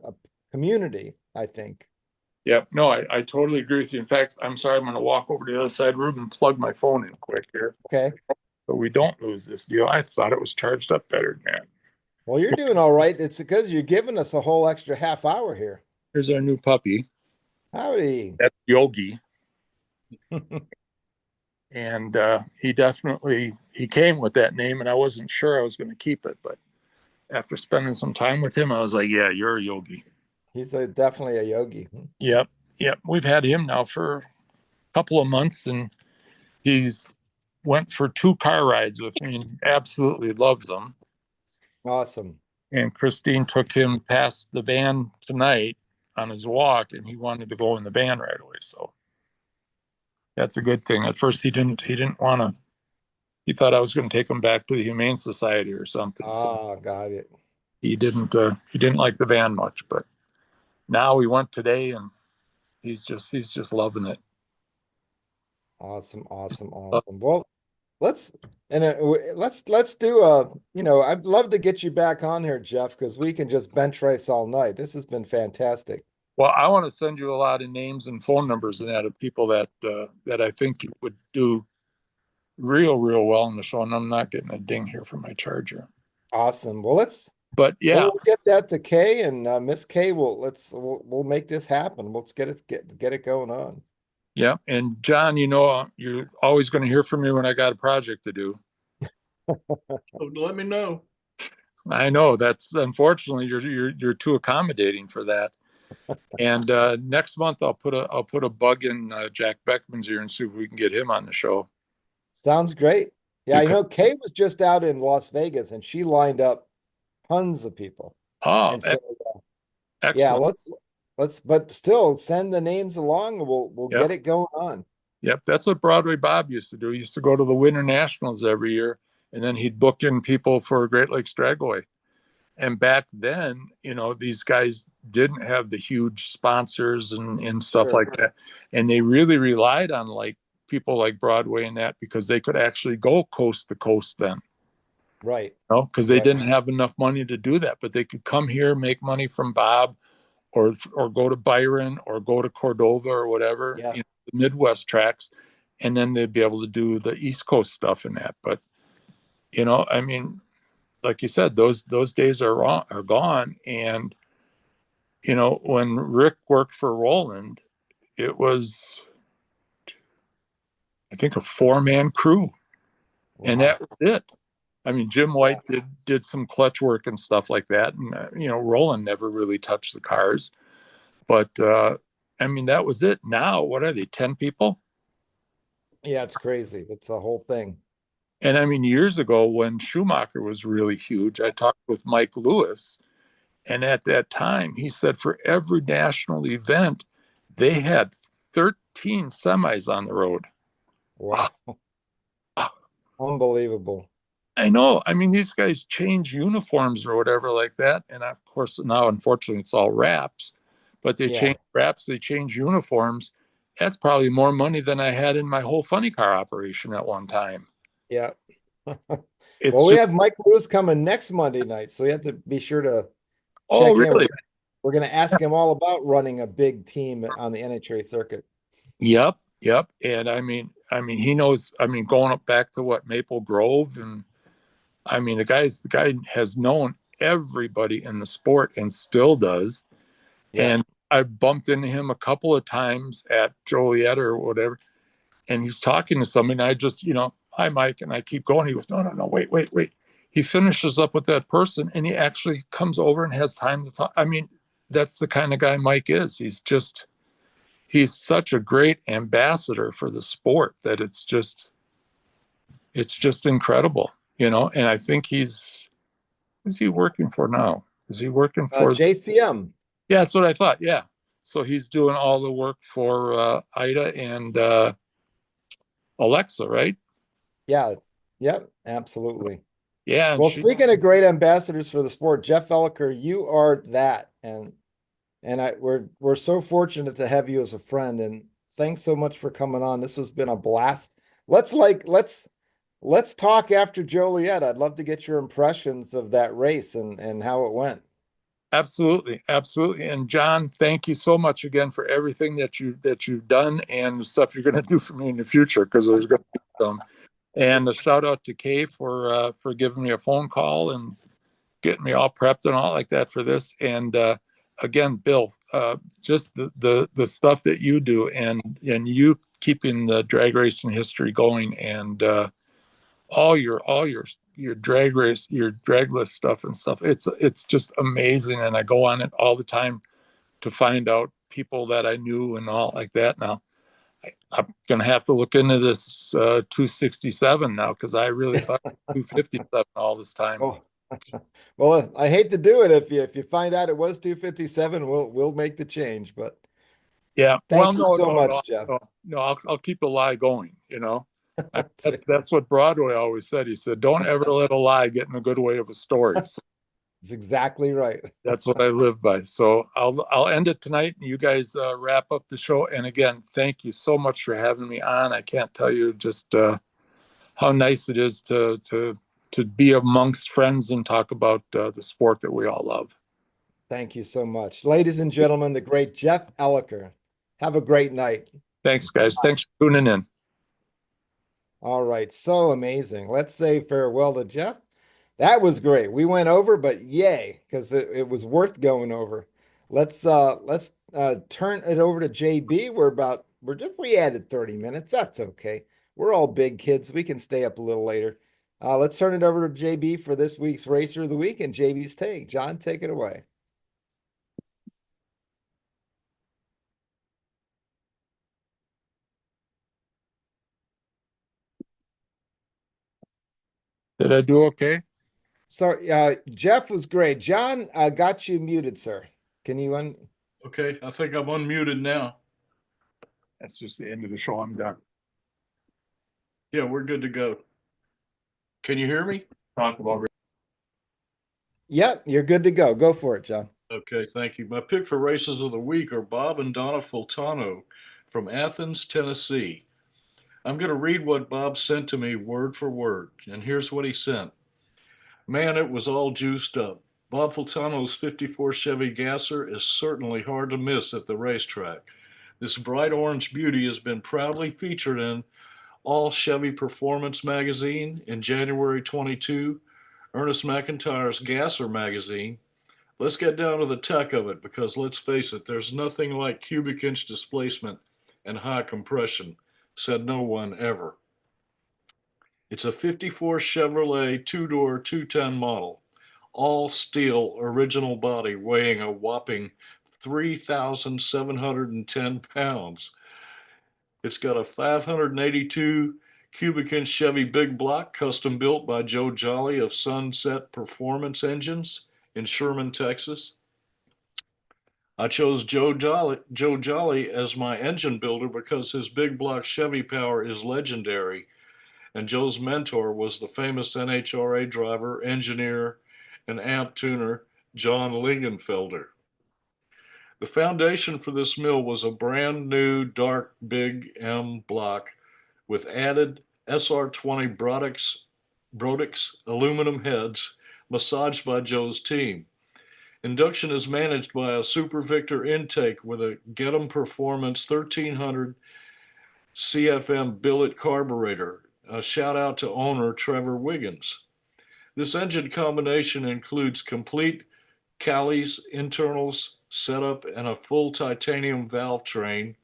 community, I think. Yep. No, I totally agree with you. In fact, I'm sorry, I'm going to walk over to the other side of the room and plug my phone in quick here, Okay. so we don't lose this deal. I thought it was charged up better than that. Well, you're doing all right. It's because you're giving us a whole extra half hour here. Here's our new puppy. Howdy. That's Yogi. And he came with that name, and I wasn't sure I was going to keep it, but after spending some time with him, I was like, yeah, you're a Yogi. He's definitely a yogi. Yep. We've had him now for a couple of months, and he's went for 2 car rides with me and absolutely loves them. Awesome. And Christine took him past the van tonight on his walk, and he wanted to go in the van right away. So that's a good thing. At first, he didn't want to. He thought I was going to take him back to the Humane Society or something. So Got it. he didn't like the van much, but now we went today, and he's just loving it. Awesome. Well, let's do I'd love to get you back on here, Jeff, because we can just bench race all night. This has been fantastic. Well, I want to send you a lot of names and phone numbers and that of people that I think would do real well in the show, and I'm not getting a ding here from my charger. Awesome. Well, but yeah, we'll get that to Kay, and Miss Kay we'll make this happen. Let's get it going on. Yeah. And John, you're always going to hear from me when I got a project to do. Let me know. I know that's unfortunately you're too accommodating for that. And next month I'll put a bug in Jack Beckman's ear and see if we can get him on the show. Sounds great. Yeah, I know Kay was just out in Las Vegas, and she lined up tons of people. Oh, so, excellent. Yeah, let's but still send the names along, and we'll get it going on. Yep, that's what Broadway Bob used to do. He used to go to the Winter Nationals every year, and then he'd book in people for Great Lakes Dragway. And back then, these guys didn't have the huge sponsors and stuff like that. And they really relied on people like Broadway and that, because they could actually go coast to coast then. Right. Because they didn't have enough money to do that, but they could come here, make money from Bob, or go to Byron, or go to Cordova or whatever, the Midwest tracks, and then they'd be able to do the East Coast stuff and that. But, like you said, those days are gone. And, when Rick worked for Roland, it was, I think, a 4-man crew. Wow. And that was it. Jim White did some clutch work and stuff like that. And, Roland never really touched the cars. But, that was it. Now, what are they, 10 people? Yeah, it's crazy. It's a whole thing. And, years ago when Schumacher was really huge, I talked with Mike Lewis. And at that time, he said for every national event, they had 13 semis on the road. Wow. Unbelievable. I know. These guys change uniforms or whatever like that. And of course, now, unfortunately, it's all wraps. But they change wraps, they change uniforms. That's probably more money than I had in my whole funny car operation at one time. Yeah. We have Mike Lewis coming next Monday night, so you have to be sure to check in. We're going to ask him all about running a big team on the NHRA circuit. Yep. And he knows, going up back to Maple Grove, and the guy has known everybody in the sport and still does. Yeah. And I bumped into him a couple of times at Joliet or whatever, and he's talking to somebody, and I just, hi, Mike, and I keep going. He goes, no, wait. He finishes up with that person, and he actually comes over and has time to talk. That's the kind of guy Mike is. He's such a great ambassador for the sport that it's just incredible, And I think who's he working for now? Is he working for JCM? Yeah, that's what I thought. Yeah. So he's doing all the work for Ida and Alexa, right? Yeah. Yep. Absolutely. Yeah. Well, speaking of great ambassadors for the sport, Jeff Elliker, you are that. And we're so fortunate to have you as a friend. And thanks so much for coming on. This has been a blast. Let's Let's talk after Joliet. I'd love to get your impressions of that race and how it went. Absolutely, absolutely. And John, thank you so much again for everything that you've done and the stuff you're going to do for me in the future, because there's going to be some. And a shout out to Kay for giving me a phone call and getting me all prepped and all like that for this. And again, Bill, just the stuff that you do and you keeping the drag racing history going, and all your drag race, your drag list stuff and stuff. It's just amazing, and I go on it all the time to find out people that I knew and all like that. Now I'm gonna have to look into this 267 now, because I really thought 257 all this time. Oh, well, I hate to do it. If you find out it was 257, we'll make the change. But Yeah. Well, thank you no, so no, much, no, Jeff. no, no. I'll keep the lie going. That's That's what Broadway always said. He said, "Don't ever let a lie get in the good way of a story." So exactly right. that's what I live by. So I'll end it tonight, and you guys wrap up the show. And again, thank you so much for having me on. I can't tell you just how nice it is to be amongst friends and talk about the sport that we all love. Thank you so much. Ladies and gentlemen, the great Jeff Elliker. Have a great night. Thanks, guys. Thanks for tuning in. All right, so amazing. Let's say farewell to Jeff. That was great. We went over, but yay, because it was worth going over. Let's turn it over to JB. We added 30 minutes. That's okay. We're all big kids. We can stay up a little later. Let's turn it over to JB for this week's Racer of the Week and JB's take. John, take it away. Did I do okay? So Jeff was great. John got you muted, sir. Can you Okay, I think I'm unmuted now. That's just the end of the show. I'm done. Yeah, we're good to go. Can you hear me? Talk about. Yep, you're good to go. Go for it, John. Okay, thank you. My pick for races of the week are Bob and Donna Fultano from Athens, Tennessee. I'm going to read what Bob sent to me word for word, and here's what he sent. Man, it was all juiced up. Bob Fultano's 54 Chevy Gasser is certainly hard to miss at the racetrack. This bright orange beauty has been proudly featured in All Chevy Performance magazine in January 22, Ernest McIntyre's Gasser magazine. Let's get down to the tech of it, because let's face it, there's nothing like cubic inch displacement and high compression, said no one ever. It's a 54 Chevrolet two-door 210 model, all steel original body weighing a whopping 3,710 pounds. It's got a 582 cubic inch Chevy big block custom built by Joe Jolly of Sunset Performance Engines in Sherman, Texas. I chose Joe Jolly as my engine builder because his big block Chevy power is legendary, and Joe's mentor was the famous NHRA driver, engineer, and amp tuner John Lingenfelder. The foundation for this mill was a brand new dark Big M block with added SR20 Brodix aluminum heads massaged by Joe's team. Induction is managed by a Super Victor intake with a Getum Performance 1300 CFM billet carburetor. A shout out to owner Trevor Wiggins. This engine combination includes complete Callie's internals setup and a full titanium valve train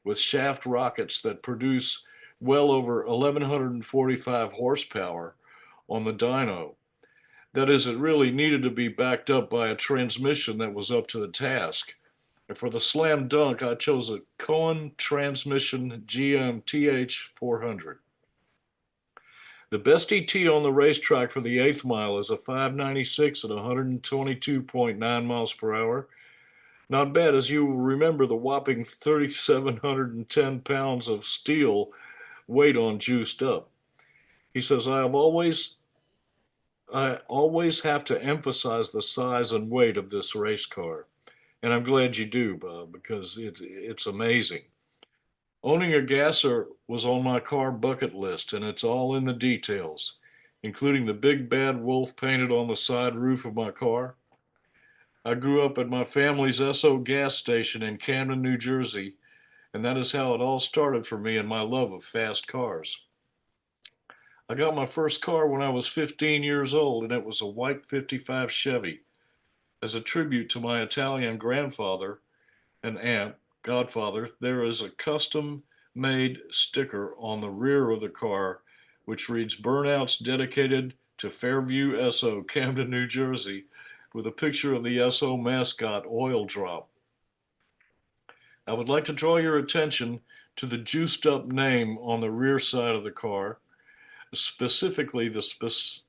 with shaft rockets that produce well over 1145 horsepower on the dyno. That is, it really needed to be backed up by a transmission that was up to the task. And for the slam dunk, I chose a Cohen Transmission GM TH400. The best ET on the racetrack for the 8th mile is a 596 at 122.9 miles per hour. Not bad, as you will remember the whopping 3,710 pounds of steel weight on juiced up. He says, I always have to emphasize the size and weight of this race car. And I'm glad you do, Bob, because it's amazing. Owning a gasser was on my car bucket list, and it's all in the details, including the big bad wolf painted on the side roof of my car. I grew up at my family's Esso gas station in Camden, New Jersey, and that is how it all started for me and my love of fast cars. I got my first car when I was 15 years old, and it was a white 55 Chevy. As a tribute to my Italian grandfather and aunt, godfather, there is a custom made sticker on the rear of the car which reads Burnouts dedicated to Fairview Esso, Camden, New Jersey, with a picture of the Esso mascot Oil Drop. I would like to draw your attention to the juiced up name on the rear side of the car, specifically the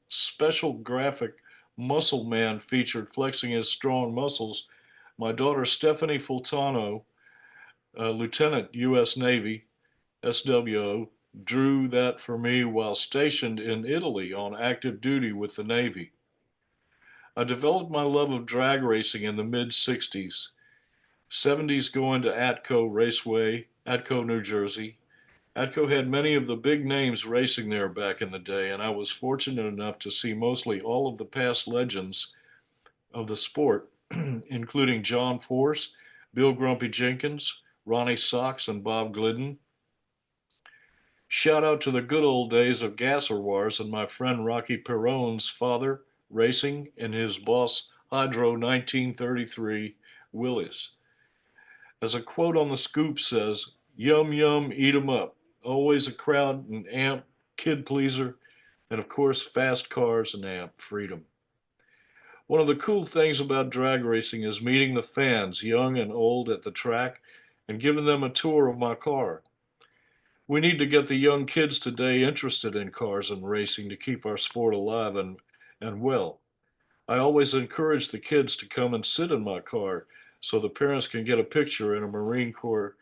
special graphic muscle man featured flexing his strong muscles. My daughter Stephanie Fultano, Lieutenant U.S. Navy, SWO, drew that for me while stationed in Italy on active duty with the Navy. I developed my love of drag racing in the mid 60s, 70s going to Atco Raceway, Atco, New Jersey. Atco had many of the big names racing there back in the day, and I was fortunate enough to see mostly all of the past legends of the sport, including John Force, Bill Grumpy Jenkins, Ronnie Sox, and Bob Glidden. Shout out to the good old days of Gasser Wars and my friend Rocky Perrone's father racing and his boss Hydro 1933 Willis. As a quote on the scoop says, yum yum, eat 'em up. Always a crowd and amp, kid pleaser, and of course fast cars and amp freedom. One of the cool things about drag racing is meeting the fans, young and old, at the track and giving them a tour of my car. We need to get the young kids today interested in cars and racing to keep our sport alive and well. I always encourage the kids to come and sit in my car so the parents can get a picture in a Marine Corps.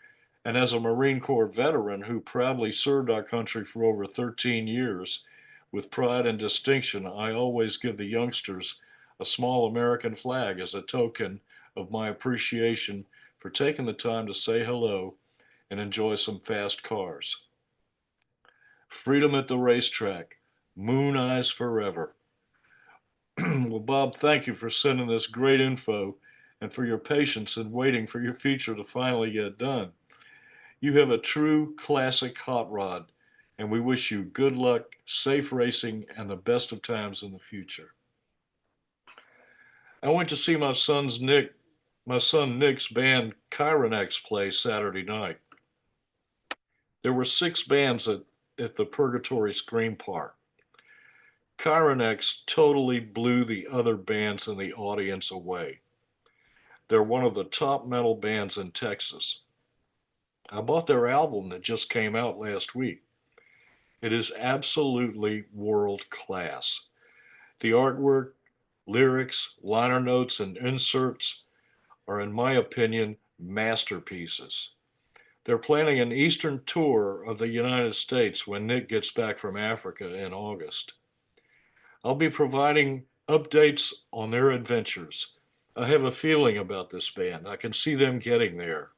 And as a Marine Corps veteran who proudly served our country for over 13 years with pride and distinction, I always give the youngsters a small American flag as a token of my appreciation for taking the time to say hello and enjoy some fast cars. Freedom at the racetrack. Moon eyes forever. Well, Bob, thank you for sending this great info and for your patience in waiting for your feature to finally get done. You have a true classic hot rod, and we wish you good luck, safe racing, and the best of times in the future. I went to see my son Nick's band Chironex play Saturday night. There were 6 bands at the Purgatory Scream Park. Chironex totally blew the other bands in the audience away. They're one of the top metal bands in Texas. I bought their album that just came out last week. It is absolutely world class. The artwork, lyrics, liner notes, and inserts are, in my opinion, masterpieces. They're planning an Eastern tour of the United States when Nick gets back from Africa in August. I'll be providing updates on their adventures. I have a feeling about this band. I can see them getting there.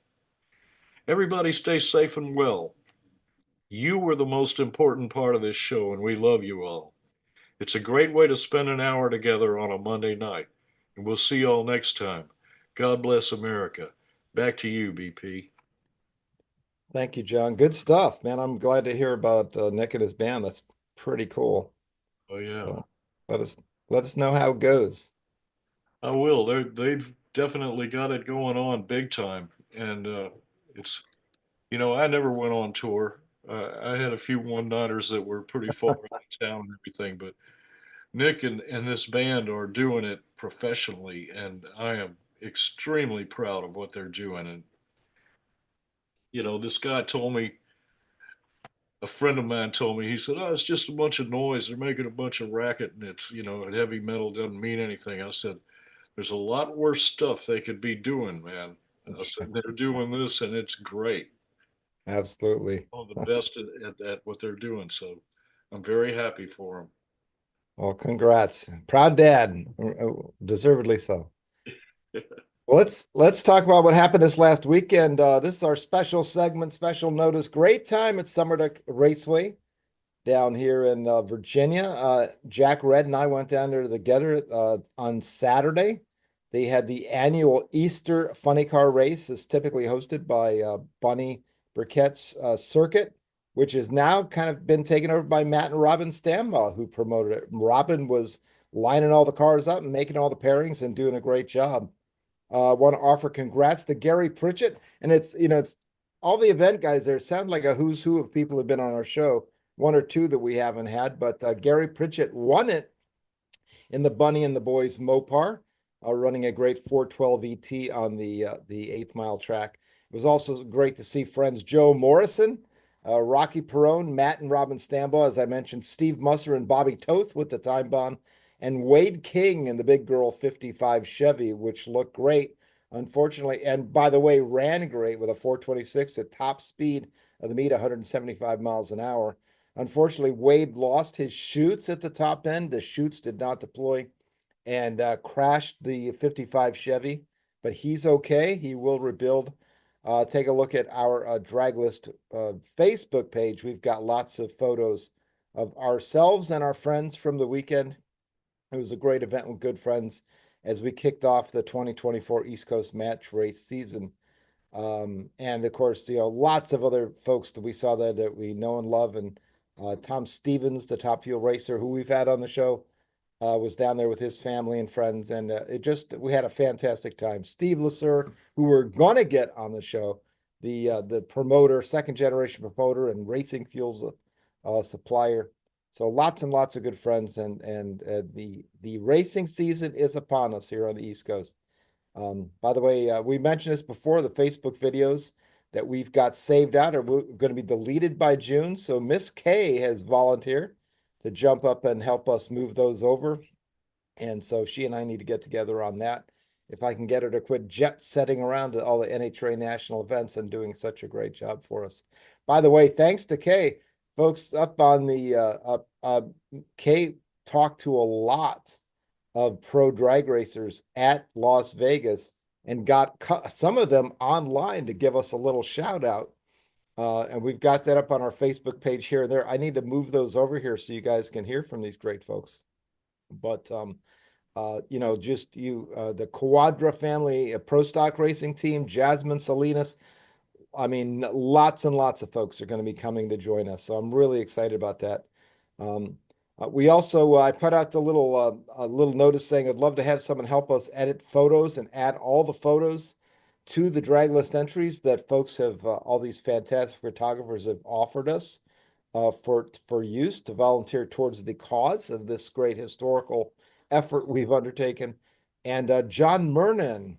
Everybody stay safe and well. You were the most important part of this show, and we love you all. It's a great way to spend an hour together on a Monday night. And we'll see you all next time. God bless America. Back to you, BP. Thank you, John. Good stuff, man. I'm glad to hear about Nick and his band. That's pretty cool. Oh, yeah. So let us let us know how it goes. I will. They've definitely got it going on big time. And it's, I never went on tour. I had a few one-nighters that were pretty far out of town and everything, but Nick and this band are doing it professionally, and I am extremely proud of what they're doing. And, this guy told me, a friend of mine told me, he said, oh, it's just a bunch of noise. They're making a bunch of racket, and it's, heavy metal doesn't mean anything. I said, there's a lot worse stuff they could be doing, man. I said, they're doing this, and it's great. Absolutely. One of the best at what they're doing. So I'm very happy for them. Well, congrats. Proud dad. Deservedly so. Well, let's talk about what happened this last weekend. This is our special segment, special notice. Great time at Summer Duck Raceway down here in Virginia. Jack Red and I went down there together on Saturday. They had the annual Easter Funny Car Race. It's typically hosted by Bunny Burkett's circuit, which has now kind of been taken over by Matt and Robin Stambaugh, who promoted it. Robin was lining all the cars up and making all the pairings and doing a great job. Want to offer congrats to Gary Pritchett. And it's all the event guys there sound like a who's who of people who've been on our show, one or two that we haven't had, but Gary Pritchett won it in the Bunny and the Boys Mopar, running a great 412 ET on the 8th mile track. It was also great to see friends Joe Morrison, Rocky Perone, Matt and Robin Stambaugh, as I mentioned, Steve Musser and Bobby Toth with the time bomb, and Wade King in the big girl 55 Chevy, which looked great, unfortunately. And by the way, ran great with a 426 at top speed of the meet, 175 miles an hour. Unfortunately, Wade lost his chutes at the top end. The chutes did not deploy and crashed the 55 Chevy, but he's okay. He will rebuild. Take a look at our Draglist Facebook page. We've got lots of photos of ourselves and our friends from the weekend. It was a great event with good friends as we kicked off the 2024 East Coast Match Race season. And of course, lots of other folks that we saw there that we know and love. And Tom Stevens, the Top Fuel racer who we've had on the show, was down there with his family and friends. And we had a fantastic time. Steve Lasser, who we're going to get on the show, the promoter, second generation promoter and racing fuels supplier. So lots and lots of good friends, and the racing season is upon us here on the East Coast. By the way, we mentioned this before, the Facebook videos that we've got saved out are going to be deleted by June. So Miss K has volunteered to jump up and help us move those over. And so she and I need to get together on that. If I can get her to quit jet setting around to all the NHRA national events and doing such a great job for us. By the way, thanks to Kay, folks up on the Kay talked to a lot of pro drag racers at Las Vegas and got some of them online to give us a little shout out. And we've got that up on our Facebook page here and there. I need to move those over here so you guys can hear from these great folks. But the Quadra family, a pro stock racing team, Jasmine Salinas. I mean, lots and lots of folks are going to be coming to join us. So I'm really excited about that. We also, I put out a little notice saying I'd love to have someone help us edit photos and add all the photos to the drag list entries that folks have, all these fantastic photographers have offered us for use to volunteer towards the cause of this great historical effort we've undertaken. And John Mernon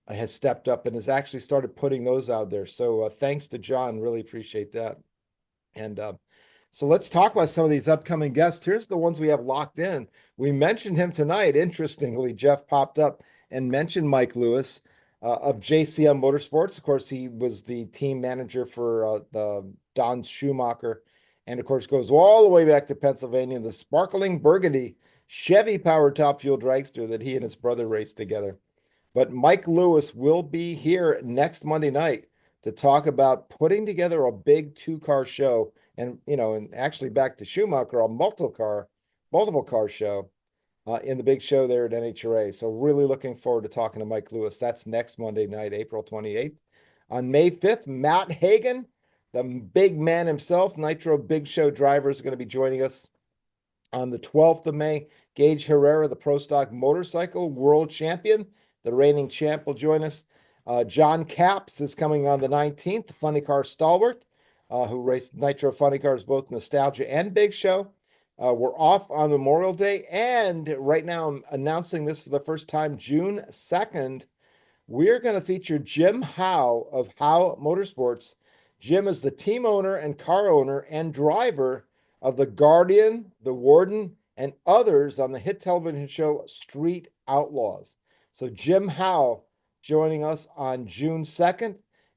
has stepped up and has actually started putting those out there. So thanks to John, really appreciate that. And so let's talk about some of these upcoming guests. Here's the ones we have locked in. We mentioned him tonight. Interestingly, Jeff popped up and mentioned Mike Lewis of JCM Motorsports. Of course, he was the team manager for the Don Schumacher, and of course goes all the way back to Pennsylvania, the sparkling burgundy Chevy powered top fuel dragster that he and his brother raced together. But Mike Lewis will be here next Monday night to talk about putting together a big two-car show, and and actually back to Schumacher, a multiple car show in the big show there at NHRA. So really looking forward to talking to Mike Lewis. That's next Monday night, April 28th. On May 5th, Matt Hagan, the big man himself, Nitro Big Show driver, is going to be joining us. On the 12th of May, Gage Herrera, the Pro Stock Motorcycle World Champion, the reigning champ, will join us. John Capps is coming on the 19th, the Funny Car Stalwart, who raced Nitro Funny Cars, both Nostalgia and Big Show. We're off on Memorial Day, and right now I'm announcing this for the first time, June 2nd, we're going to feature Jim Howe of Howe Motorsports. Jim is the team owner and car owner and driver of the Guardian, the Warden, and others on the hit television show Street Outlaws. So Jim Howe joining us on June 2nd,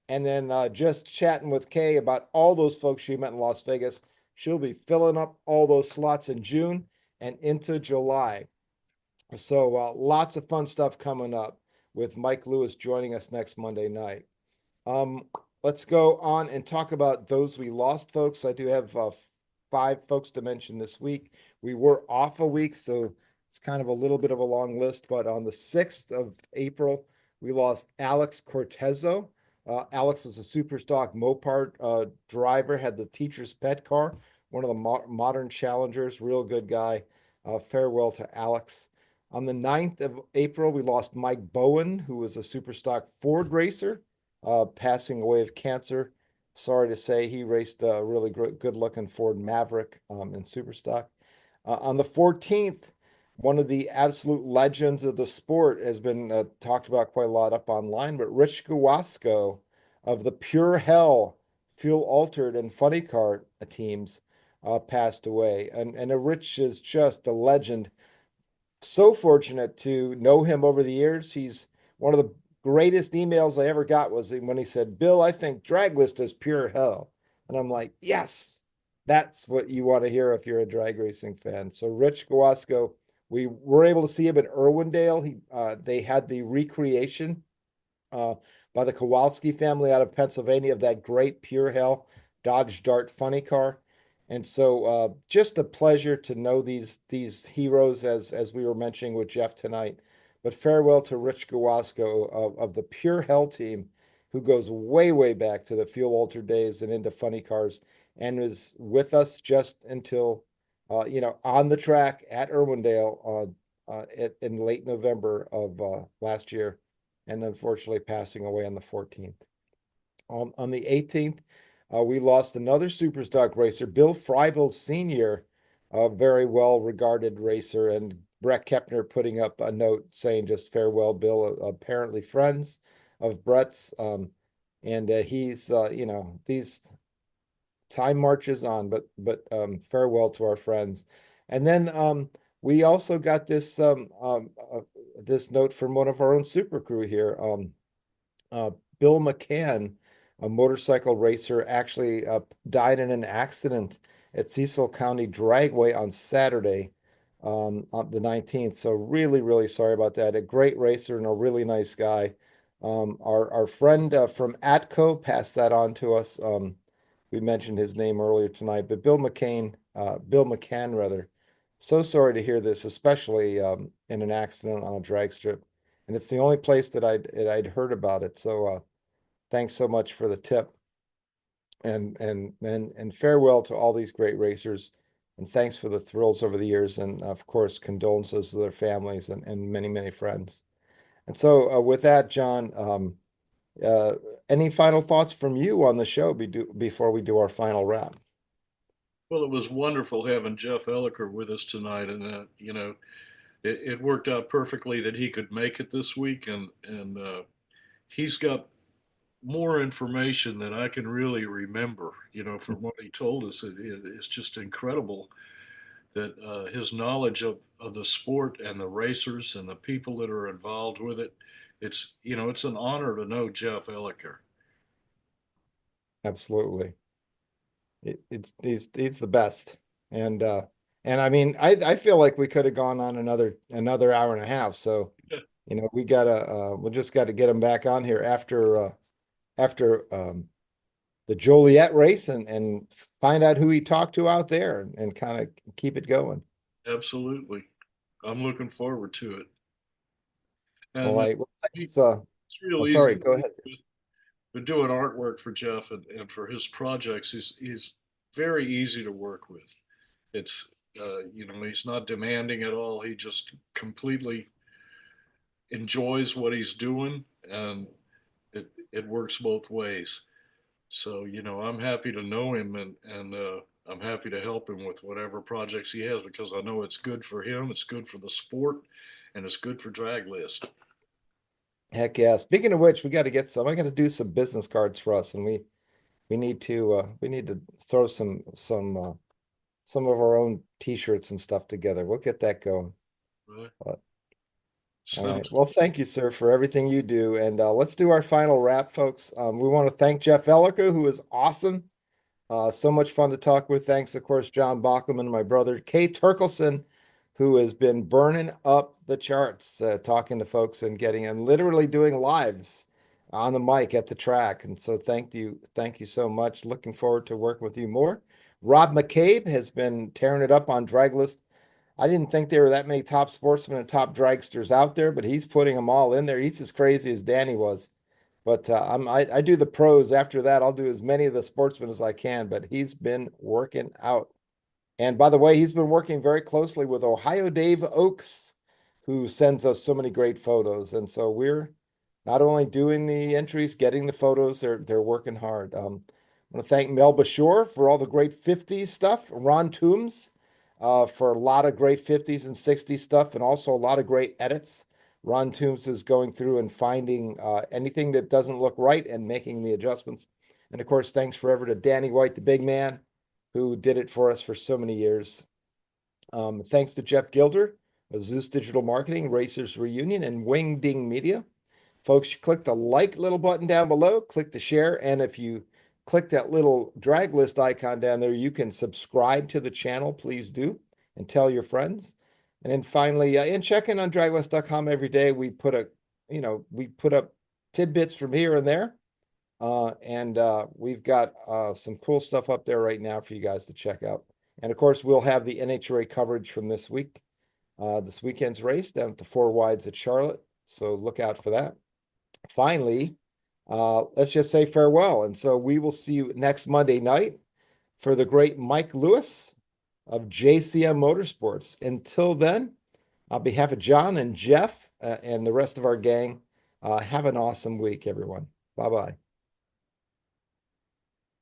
and then just chatting with Kay about all those folks she met in Las Vegas. She'll be filling up all those slots in June and into July. So lots of fun stuff coming up. with Mike Lewis joining us next Monday night. Let's go on and talk about those we lost, folks. I do have 5 folks to mention this week. We were off a week, so it's kind of a little bit of a long list, but on the 6th of April, we lost Alex Cortezo. Alex was a super stock Mopar driver, had the teacher's pet car, one of the modern challengers, real good guy. Farewell to Alex. On the 9th of April, we lost Mike Bowen, who was a super stock Ford racer, passing away of cancer. Sorry to say, he raced a really good-looking Ford Maverick in super stock. On the 14th, one of the absolute legends of the sport has been talked about quite a lot up online, but Rich Guasco of the Pure Hell fuel altered and funny car teams passed away. And Rich is just a legend. So fortunate to know him over the years. He's one of the greatest emails I ever got was when he said, Bill, I think Draglist is pure hell. And I'm like, yes, that's what you want to hear if you're a drag racing fan. So Rich Guasco, we were able to see him at Irwindale. They had the recreation by the Kowalski family out of Pennsylvania of that great pure hell Dodge Dart funny car. And so just a pleasure to know these heroes as we were mentioning with Jeff tonight. But farewell to Rich Guasco of the Pure Hell team, who goes way, way back to the fuel alter days and into funny cars and was with us just until, on the track at Irwindale in late November of last year, and unfortunately passing away on the 14th. On the 18th, we lost another Superstock racer, Bill Freible Sr., a very well-regarded racer, and Brett Kepner putting up a note saying just farewell, Bill, apparently friends of Brett's. And he's, these time marches on, but farewell to our friends. And then we also got this this note from one of our own super crew here. Bill McCann, a motorcycle racer, actually died in an accident at Cecil County Dragway on Saturday, on the 19th. So really, really sorry about that. A great racer and a really nice guy. Our friend from Atco passed that on to us. We mentioned his name earlier tonight, but Bill McCann rather. So sorry to hear this, especially in an accident on a drag strip. And it's the only place that I'd heard about it. So thanks so much for the tip. And farewell to all these great racers. And thanks for the thrills over the years. And of course, condolences to their families and many, many friends. And so with that, John, any final thoughts from you on the show before we do our final wrap? Well, it was wonderful having Jeff Elliker with us tonight, and it worked out perfectly that he could make it this week, and he's got more information than I can really remember. From what he told us, it's just incredible that his knowledge of the sport and the racers and the people that are involved with it. It's an honor to know Jeff Elliker. Absolutely. He's the best. And I mean, I feel like we could have gone on another hour and a half. So, we'll just got to get him back on here after the Joliet race and find out who he talked to out there and kind of keep it going. Absolutely. I'm looking forward to it. All And right. Well, it's oh, real sorry, easy. go ahead. But doing artwork for Jeff and for his projects, he's very easy to work with. It's he's not demanding at all. He just completely enjoys what he's doing, and it works both ways. So I'm happy to know him, and I'm happy to help him with whatever projects he has, because I know it's good for him, it's good for the sport, and it's good for Draglist. Heck yeah. Speaking of which, we got to get some. I got to do some business cards for us, and we need to throw some of our own t-shirts and stuff together. We'll get that going. Right. All right. Sounds Well, thank you, sir, for everything you do. And let's do our final wrap, folks. We want to thank Jeff Elliker, who is awesome. So much fun to talk with. Thanks, of course, John Bachleman, my brother, Kay Turkelson, who has been burning up the charts, talking to folks and and literally doing lives on the mic at the track. And so thank you so much. Looking forward to working with you more. Rob McCabe has been tearing it up on Draglist. I didn't think there were that many top sportsmen and top dragsters out there, but he's putting them all in there. He's as crazy as Danny was. But I do the pros. After that, I'll do as many of the sportsmen as I can. But he's been working out. And by the way, he's been working very closely with Ohio Dave Oaks, who sends us so many great photos. And so we're not only doing the entries, getting the photos, they're working hard. I want to thank Mel Bashore for all the great 50s stuff, Ron Toombs for a lot of great 50s and 60s stuff, and also a lot of great edits. Ron Toombs is going through and finding anything that doesn't look right and making the adjustments. And of course, thanks forever to Danny White, the big man, who did it for us for so many years. Thanks to Jeff Gilder of Zeus Digital Marketing, Racers Reunion, and Wing Ding Media. Folks, you click the like little button down below, click the share, and if you click that little drag list icon down there, you can subscribe to the channel. Please do, and tell your friends. And then finally, and check in on draglist.com every day. We put up tidbits from here and there. And we've got some cool stuff up there right now for you guys to check out. And of course, we'll have the NHRA coverage from this weekend's race down at the Four Wides at Charlotte. So look out for that. Finally, let's just say farewell. And so we will see you next Monday night for the great Mike Lewis of JCM Motorsports. Until then, on behalf of John and Jeff and the rest of our gang, have an awesome week, everyone. Bye-bye.